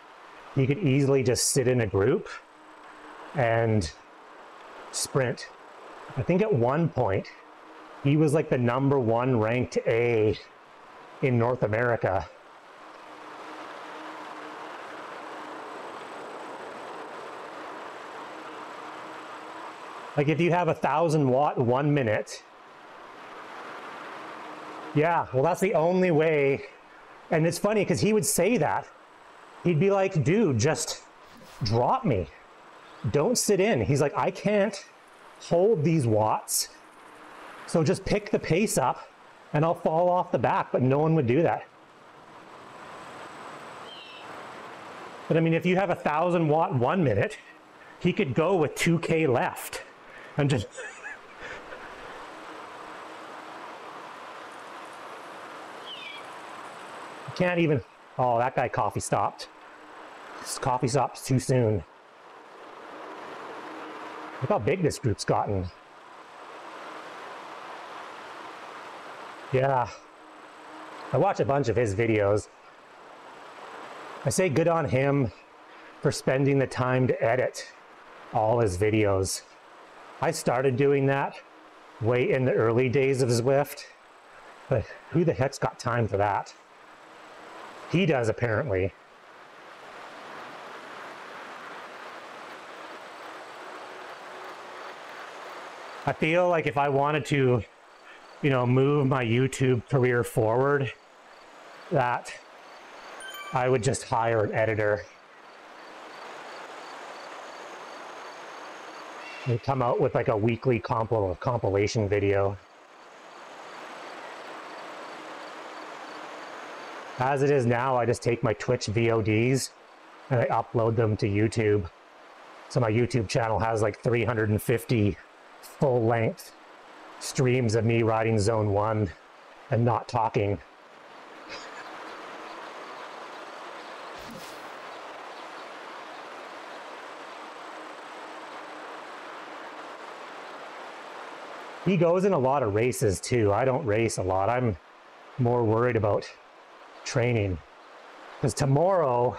[SPEAKER 1] he could easily just sit in a group and sprint. I think at one point, he was like the #1 ranked A in North America. Like if you have 1,000 watt 1 minute, yeah, well that's the only way. And it's funny because he would say that. He'd be like, dude, just drop me. Don't sit in. He's like, I can't hold these watts. So just pick the pace up and I'll fall off the back, but no one would do that. But I mean, if you have 1,000 watt 1 minute, he could go with 2K left and just can't even, oh, that guy coffee stopped. This coffee stopped too soon. Look how big this group's gotten. Yeah. I watch a bunch of his videos. I say good on him for spending the time to edit all his videos. I started doing that way in the early days of Zwift, but who the heck's got time for that? He does, apparently. I feel like if I wanted to, you know, move my YouTube career forward, that I would just hire an editor. And come out with like a weekly compilation video. As it is now, I just take my Twitch VODs and I upload them to YouTube. So my YouTube channel has like 350 full-length streams of me riding Zone 1 and not talking. He goes in a lot of races too. I don't race a lot. I'm more worried about training. Because tomorrow,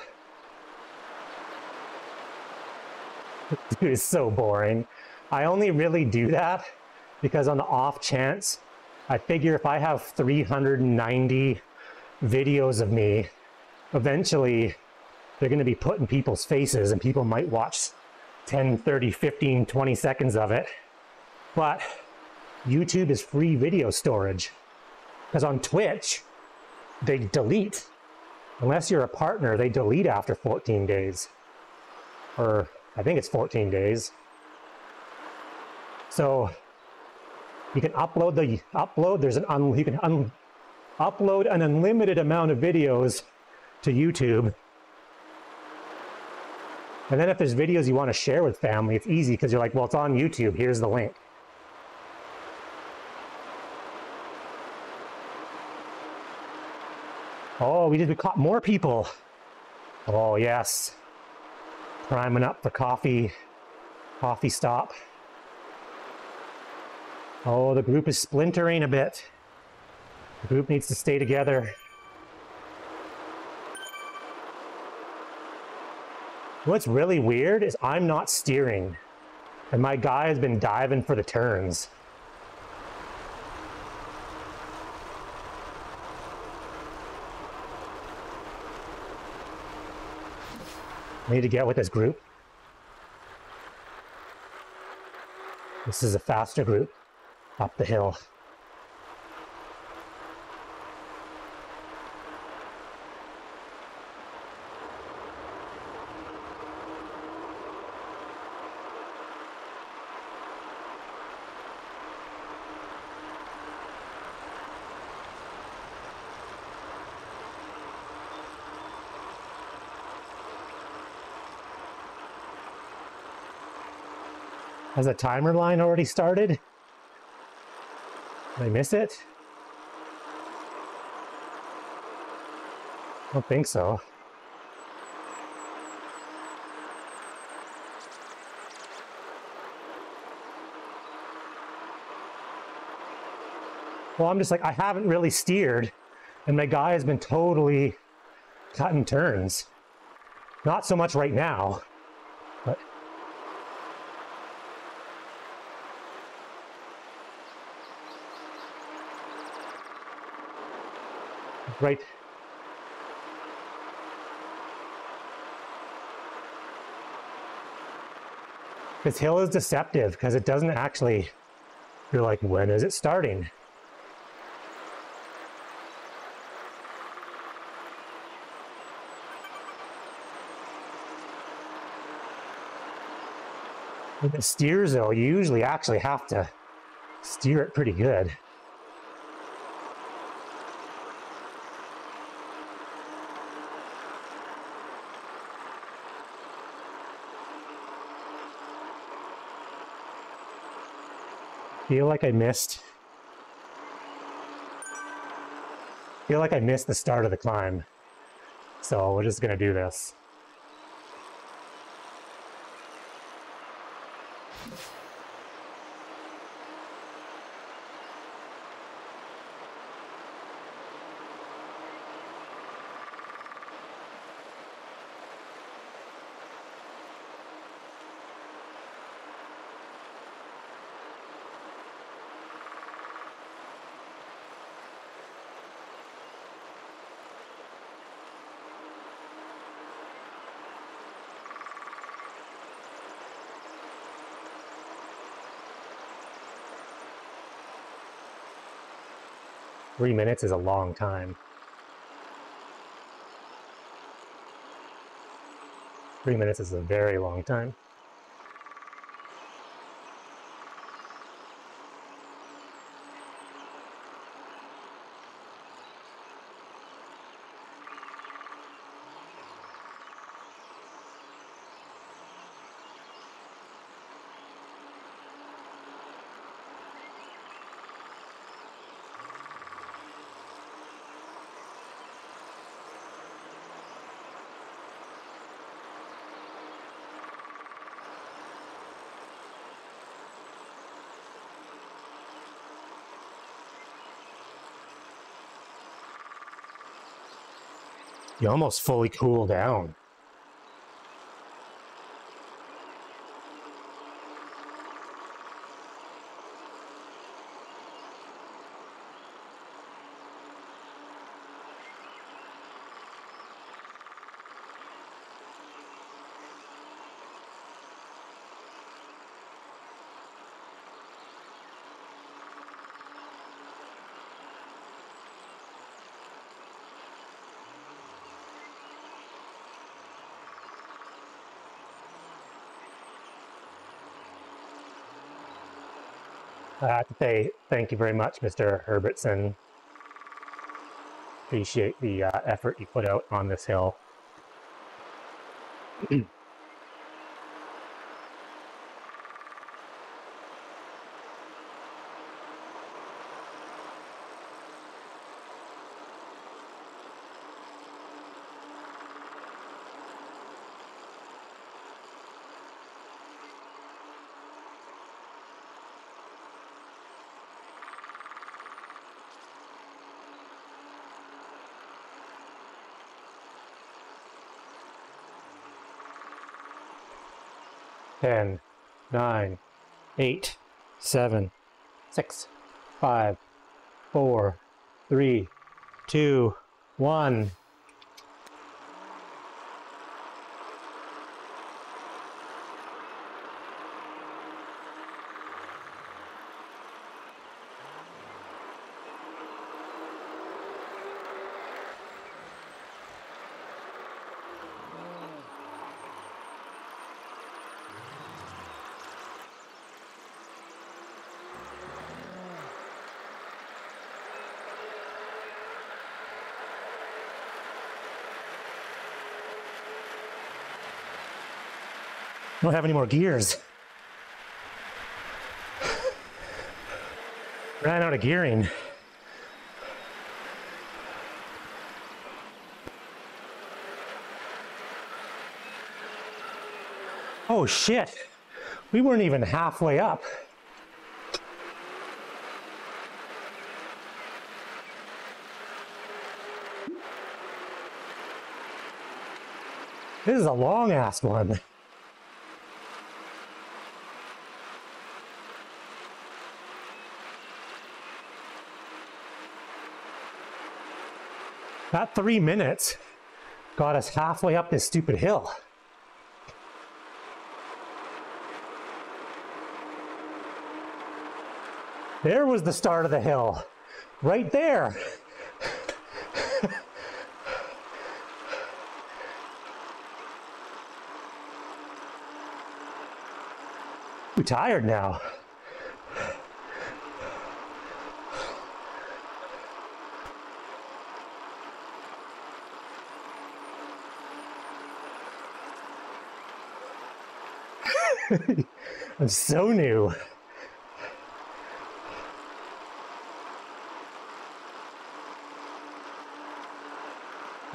[SPEAKER 1] dude, it's so boring. I only really do that because on the off chance, I figure if I have 390 videos of me, eventually they're going to be put in people's faces and people might watch 10, 30, 15, 20 seconds of it. But YouTube is free video storage. Because on Twitch, they delete. Unless you're a partner, they delete after 14 days. Or I think it's 14 days. So you can upload you can upload an unlimited amount of videos to YouTube. And then if there's videos you want to share with family, it's easy because you're like, well, it's on YouTube, here's the link. Oh, we caught more people. Oh, yes. Priming up for coffee stop. Oh, the group is splintering a bit. The group needs to stay together. What's really weird is I'm not steering, and my guy has been diving for the turns. I need to get with this group. This is a faster group. up the hill. Has the timer line already started? Did I miss it? I don't think so. Well, I'm just like, I haven't really steered, and my guy has been totally cutting turns. Not so much right now, but right. This hill is deceptive because it doesn't actually, you're like, when is it starting? With the steers though, you usually actually have to steer it pretty good. Feel like I missed the start of the climb. So we're just gonna do this. Three minutes is a long time. 3 minutes is a very long time. You almost fully cool down. I have to say thank you very much, Mr. Herbertson. Appreciate the effort you put out on this hill. Ten, 9, 8, 7, 6, 5, 4, 3, 2, 1. don't have any more gears. Ran out of gearing. Oh shit, we weren't even halfway up. This is a long ass one. That 3 minutes got us halfway up this stupid hill. There was the start of the hill, right there. I'm tired now. I'm so new.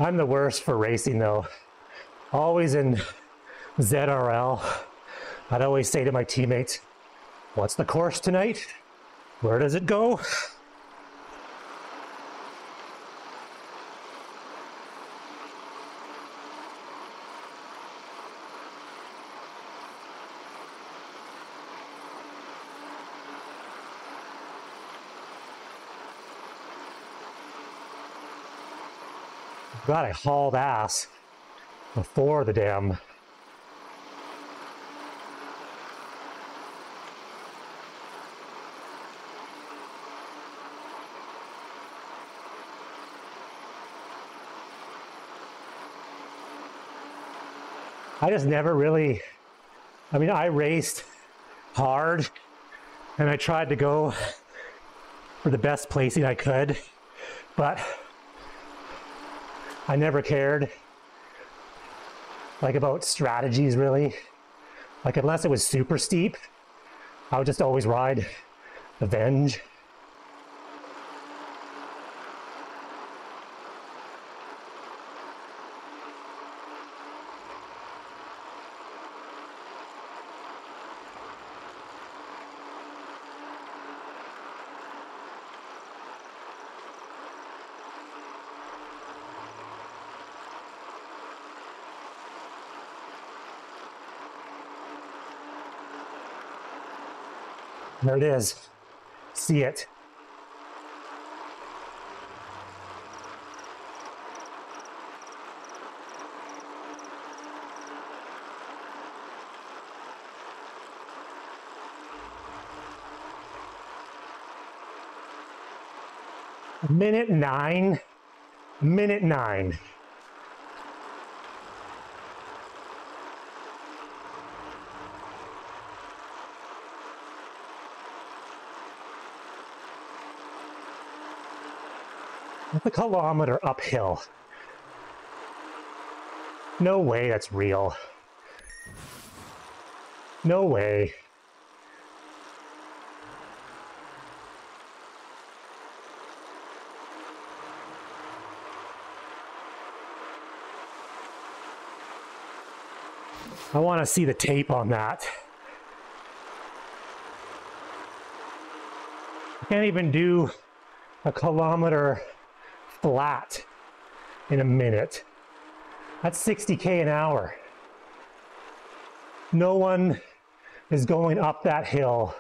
[SPEAKER 1] I'm the worst for racing though. Always in ZRL, I'd always say to my teammates, what's the course tonight? Where does it go? God, I hauled ass before the damn. I just never really, I mean, I raced hard and I tried to go for the best placing I could, but I never cared, like, about strategies really. Like, unless it was super steep, I would just always ride the Venge. There it is. See it. Minute 9. Minute 9. That's a kilometer uphill. No way that's real. No way. I want to see the tape on that. I can't even do a kilometer flat in a minute. That's 60K an hour. No one is going up that hill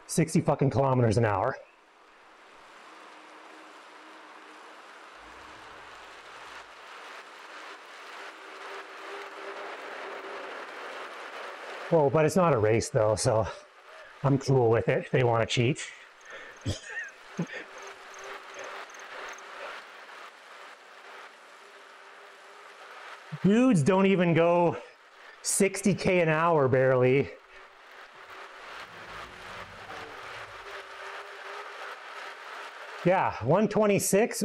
[SPEAKER 1] 60 fucking kilometers an hour. Well, but it's not a race though, so I'm cool with it if they want to cheat. Dudes don't even go 60K an hour barely. Yeah, 126,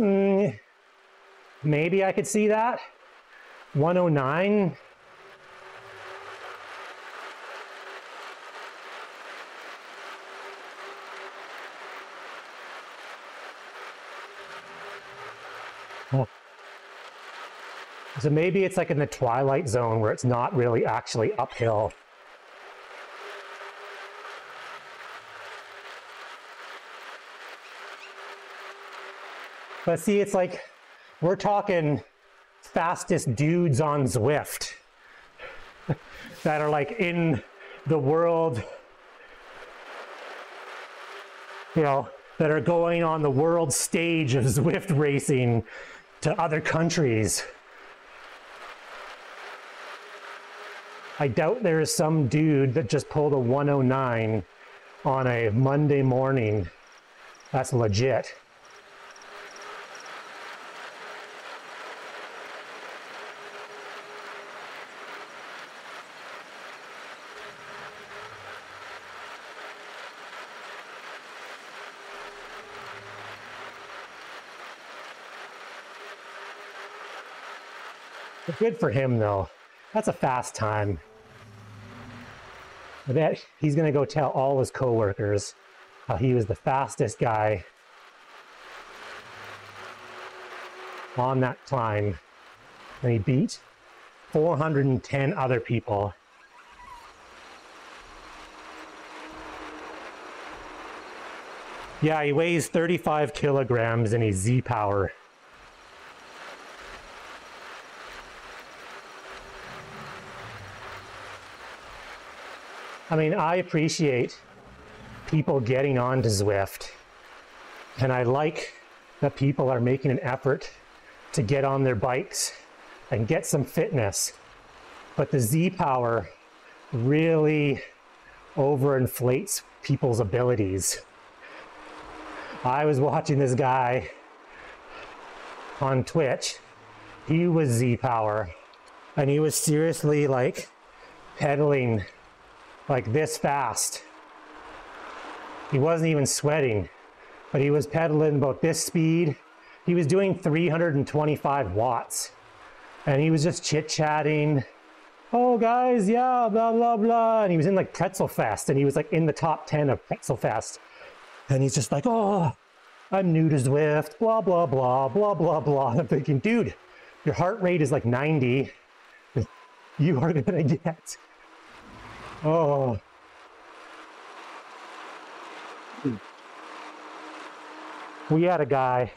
[SPEAKER 1] maybe I could see that. 109. So maybe it's like in the twilight zone where it's not really actually uphill. But see, it's like, we're talking fastest dudes on Zwift that are like in the world, you know, that are going on the world stage of Zwift racing to other countries. I doubt there is some dude that just pulled a 109 on a Monday morning. That's legit. But good for him though. That's a fast time. I bet he's gonna go tell all his coworkers how he was the fastest guy on that climb. And he beat 410 other people. Yeah, he weighs 35 kilograms and he's Z-Power. I mean, I appreciate people getting onto Zwift, and I like that people are making an effort to get on their bikes and get some fitness. But the Z-Power really overinflates people's abilities. I was watching this guy on Twitch. He was Z-Power, and he was seriously like pedaling like this fast. He wasn't even sweating, but he was pedaling about this speed. He was doing 325 watts, and he was just chit-chatting. Oh guys, yeah, blah, blah, blah. And he was in like Pretzel Fest, and he was like in the top 10 of Pretzel Fest. And he's just like, oh, I'm new to Zwift, blah, blah, blah, blah, blah, blah. And I'm thinking, dude, your heart rate is like 90. You are gonna get, oh. We had a guy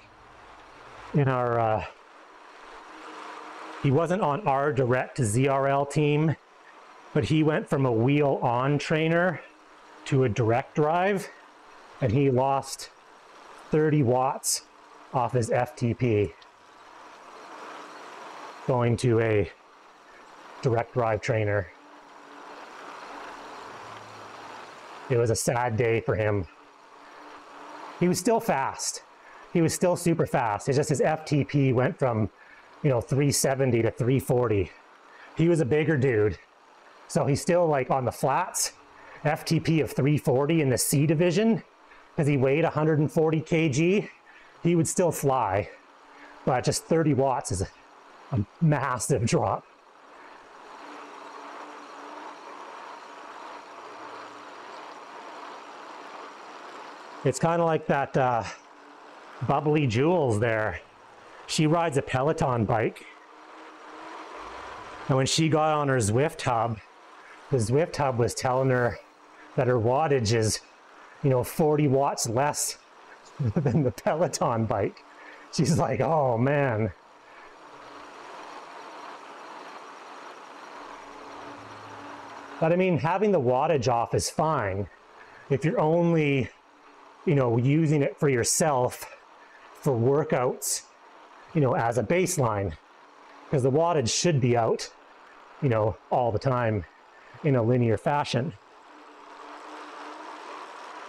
[SPEAKER 1] in our, he wasn't on our direct ZRL team, but he went from a wheel on trainer to a direct drive, and he lost 30 watts off his FTP going to a direct drive trainer. It was a sad day for him. He was still fast. He was still super fast. It's just his FTP went from, 370 to 340. He was a bigger dude. So he's still like on the flats, FTP of 340 in the C division, because he weighed 140 kg. He would still fly, but just 30 watts is a massive drop. It's kind of like that bubbly Jules there. She rides a Peloton bike. And when she got on her Zwift hub, the Zwift hub was telling her that her wattage is, 40 watts less than the Peloton bike. She's like, oh man. But I mean, having the wattage off is fine if you're only using it for yourself for workouts, as a baseline, because the wattage should be out, all the time in a linear fashion.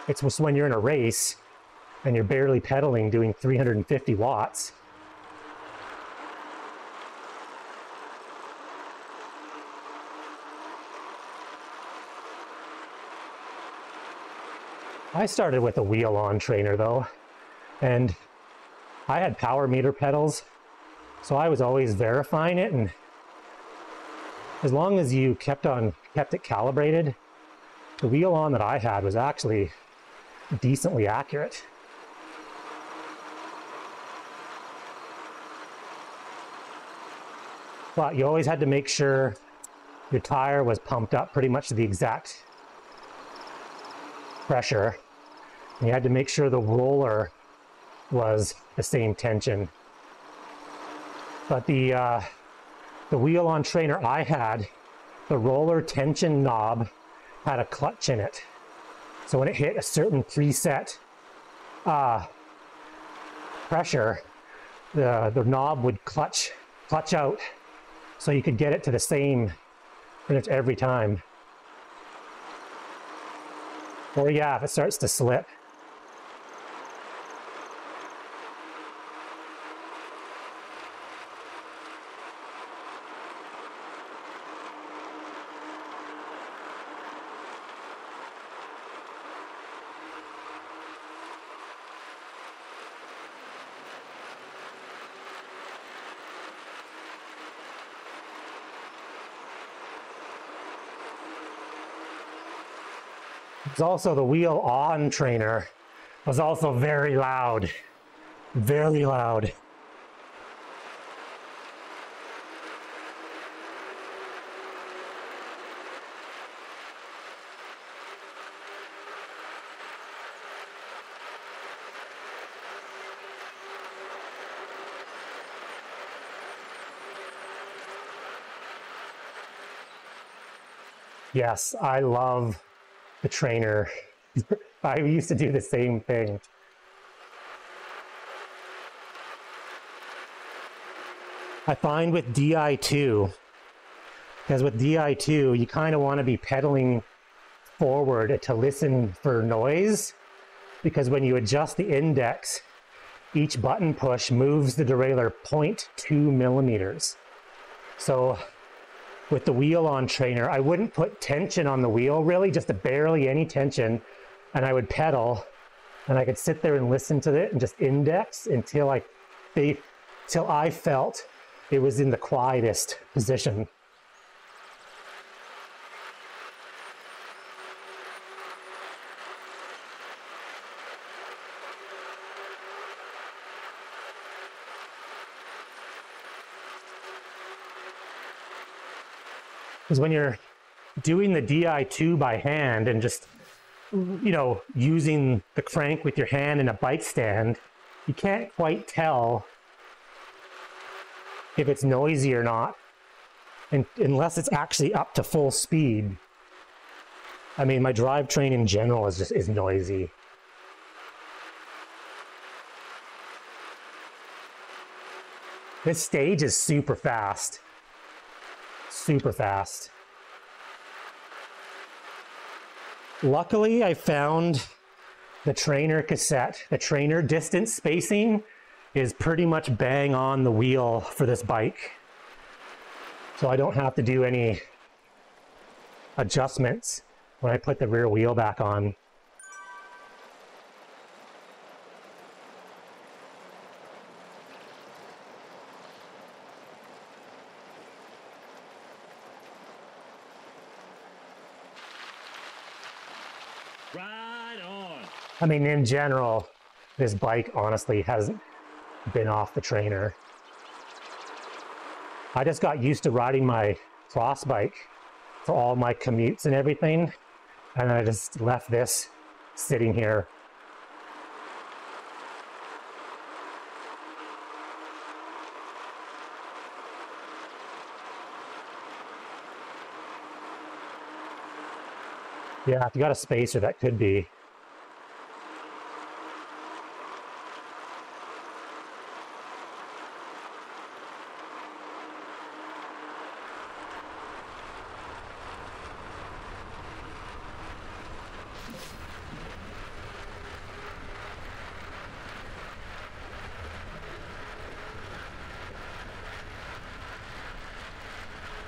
[SPEAKER 1] It's just when you're in a race and you're barely pedaling doing 350 watts. I started with a wheel-on trainer though, and I had power meter pedals, so I was always verifying it, and as long as you kept it calibrated, the wheel-on that I had was actually decently accurate. But you always had to make sure your tire was pumped up pretty much to the exact pressure. And you had to make sure the roller was the same tension. But the wheel on trainer I had, the roller tension knob had a clutch in it. So when it hit a certain preset pressure, the knob would clutch out, so you could get it to the same pretty much every time. Or yeah, if it starts to slip. It's also the wheel on trainer was also very loud, very loud. Yes, I love the trainer. I used to do the same thing. I find with Di2, because with Di2, you kind of want to be pedaling forward to listen for noise, because when you adjust the index, each button push moves the derailleur 0.2 millimeters. So with the wheel on trainer, I wouldn't put tension on the wheel, really, just barely any tension, and I would pedal, and I could sit there and listen to it and just index until I felt it was in the quietest position. Because when you're doing the Di2 by hand and just, you know, using the crank with your hand in a bike stand, you can't quite tell if it's noisy or not, unless it's actually up to full speed. I mean, my drivetrain in general is noisy. This stage is super fast. Super fast. Luckily, I found the trainer cassette. The trainer distance spacing is pretty much bang on the wheel for this bike. So I don't have to do any adjustments when I put the rear wheel back on.
[SPEAKER 4] Right on.
[SPEAKER 1] I mean, in general, this bike honestly hasn't been off the trainer. I just got used to riding my cross bike for all my commutes and everything, and I just left this sitting here. Yeah, if you got a spacer, that could be.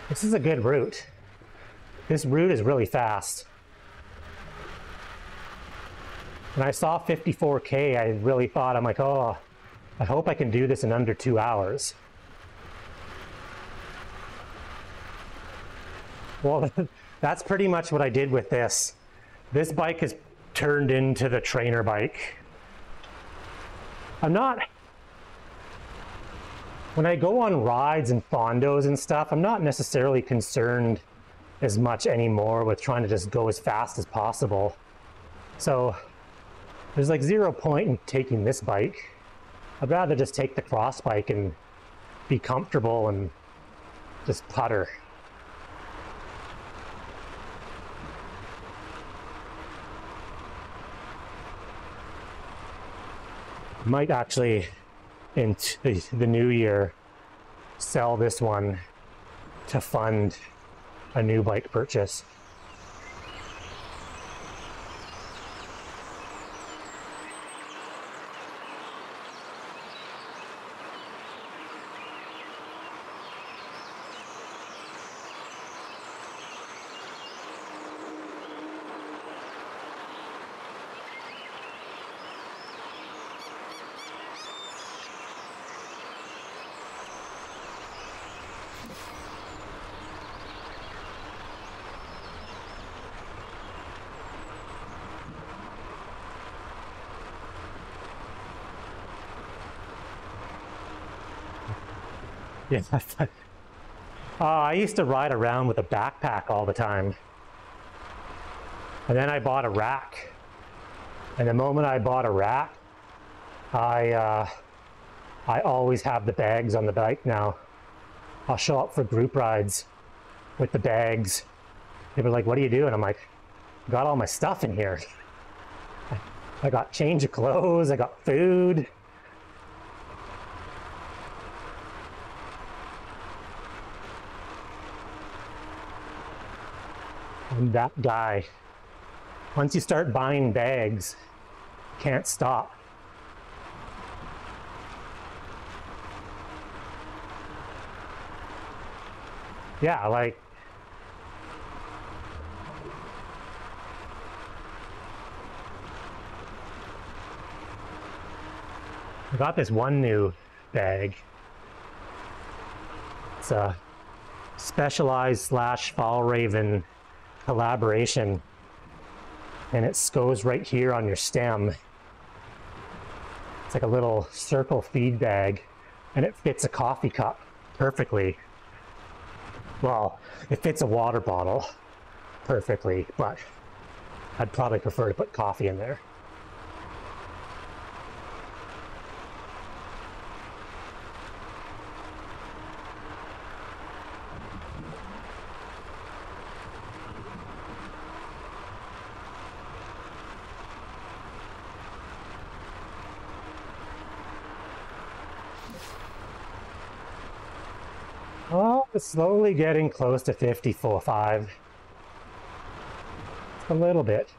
[SPEAKER 1] This is a good route. This route is really fast. When I saw 54K, I really thought, I'm like, oh, I hope I can do this in under 2 hours. Well, that's pretty much what I did with this. This bike has turned into the trainer bike. when I go on rides and fondos and stuff, I'm not necessarily concerned as much anymore with trying to just go as fast as possible. So there's like 0 point in taking this bike. I'd rather just take the cross bike and be comfortable and just putter. Might actually, in the new year, sell this one to fund a new bike purchase. Yeah, I used to ride around with a backpack all the time. And then I bought a rack. And the moment I bought a rack, I always have the bags on the bike now. I'll show up for group rides with the bags. They were like, "What are you doing?" I'm like, "Got all my stuff in here. I got change of clothes, I got food." And that guy, once you start buying bags, can't stop. Yeah, like, I got this one new bag. It's a Specialized / Fjällräven collaboration, and it goes right here on your stem. It's like a little circle feed bag, and it fits a coffee cup perfectly. Well, it fits a water bottle perfectly, but I'd probably prefer to put coffee in there. Oh, it's slowly getting close to 54.5. A little bit.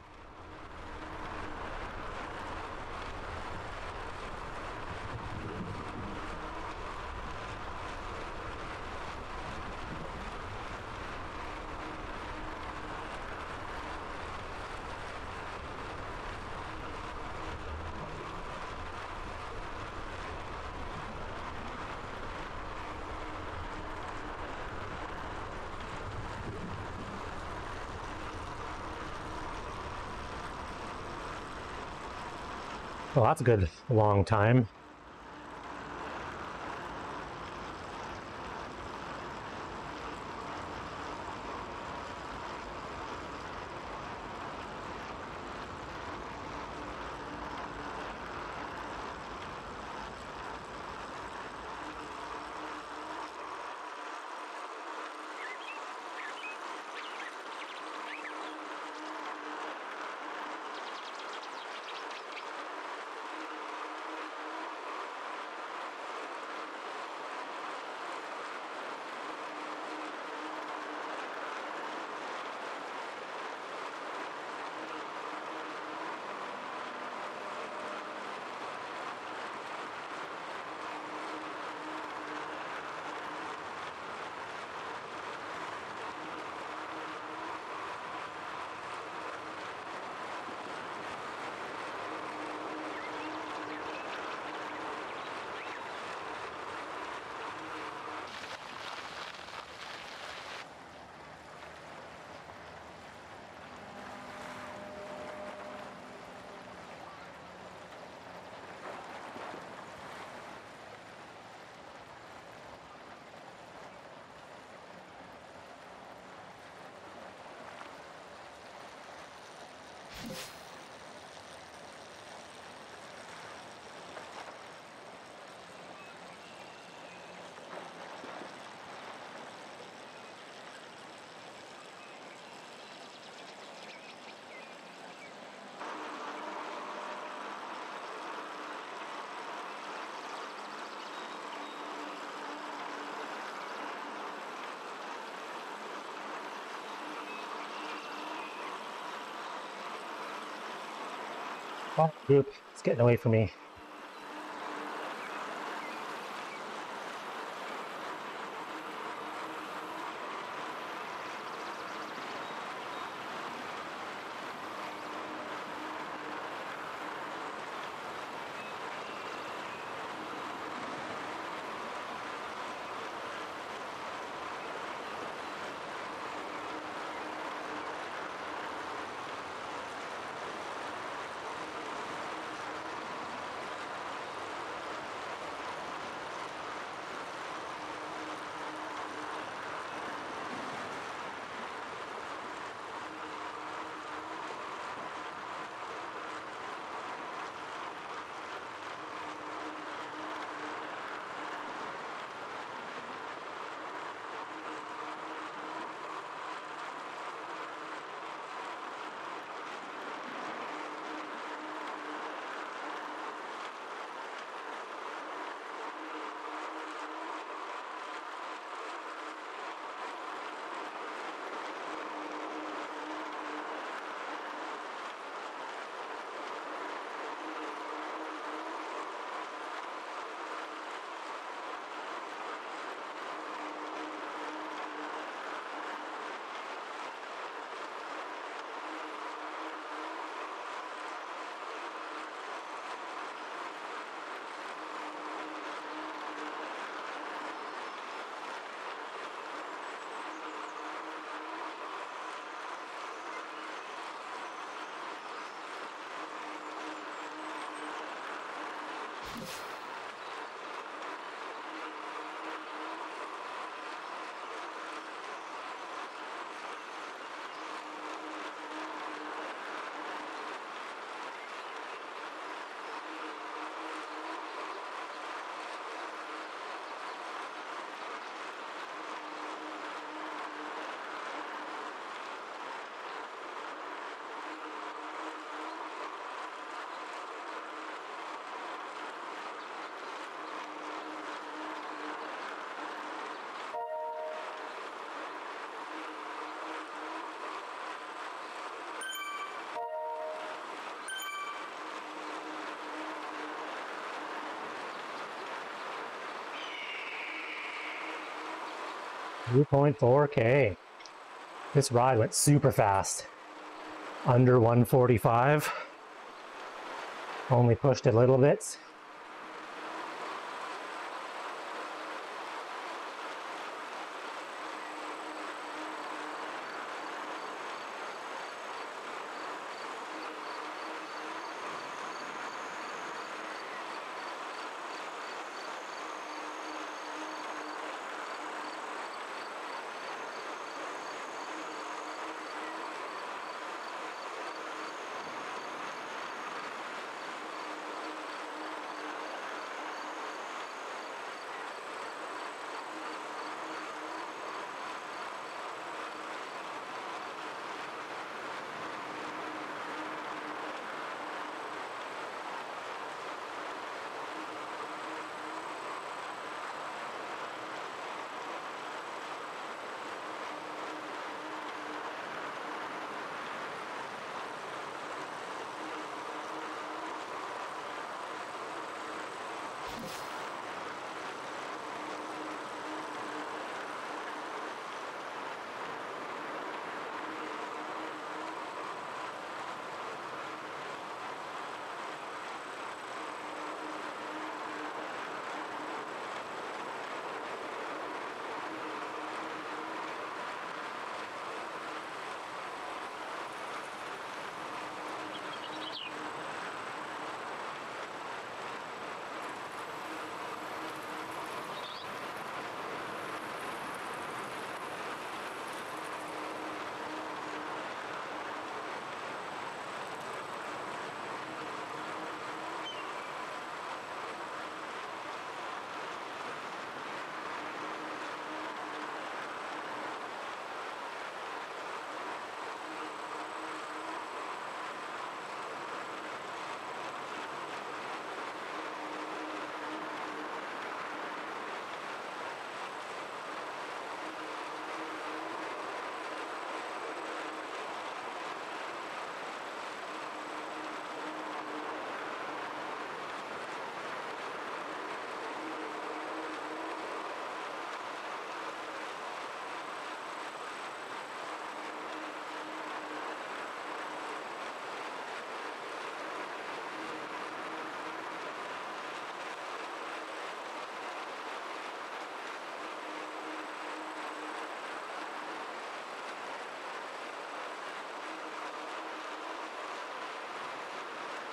[SPEAKER 1] Well, that's a good long time. Oh, group, it's getting away from me. $2.4K. This ride went super fast. Under 145. Only pushed a little bit.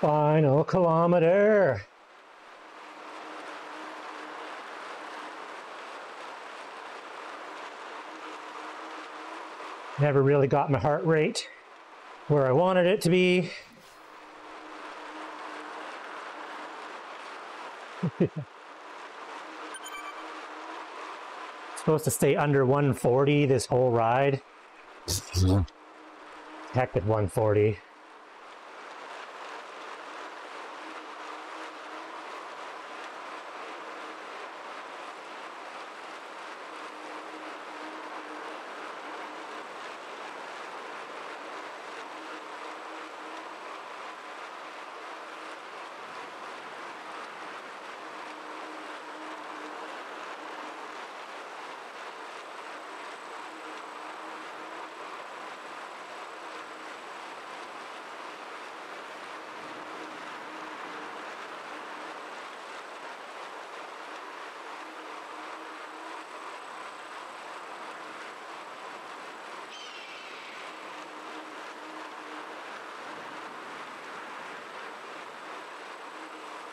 [SPEAKER 1] Final kilometer. Never really got my heart rate where I wanted it to be. Supposed to stay under 140 this whole ride. Heck with 140.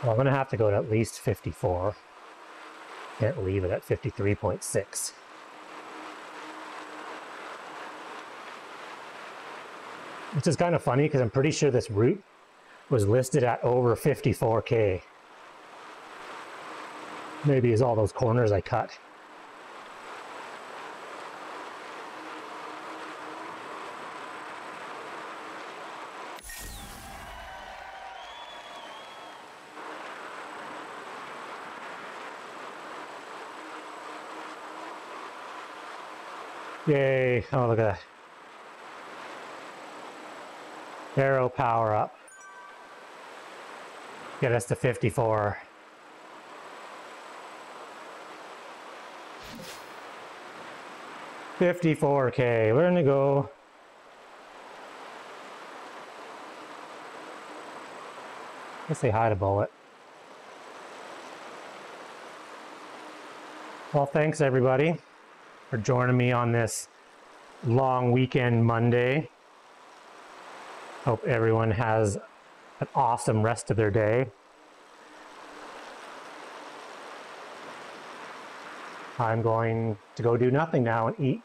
[SPEAKER 1] Well, I'm going to have to go to at least 54. Can't leave it at 53.6. Which is kind of funny because I'm pretty sure this route was listed at over 54K. Maybe it's all those corners I cut. Yay. Oh, look at that. Aero power up. Get us to 54. $54K. We're gonna go. Let's say hi to Bullet. Well, thanks everybody for joining me on this long weekend Monday. Hope everyone has an awesome rest of their day. I'm going to go do nothing now and eat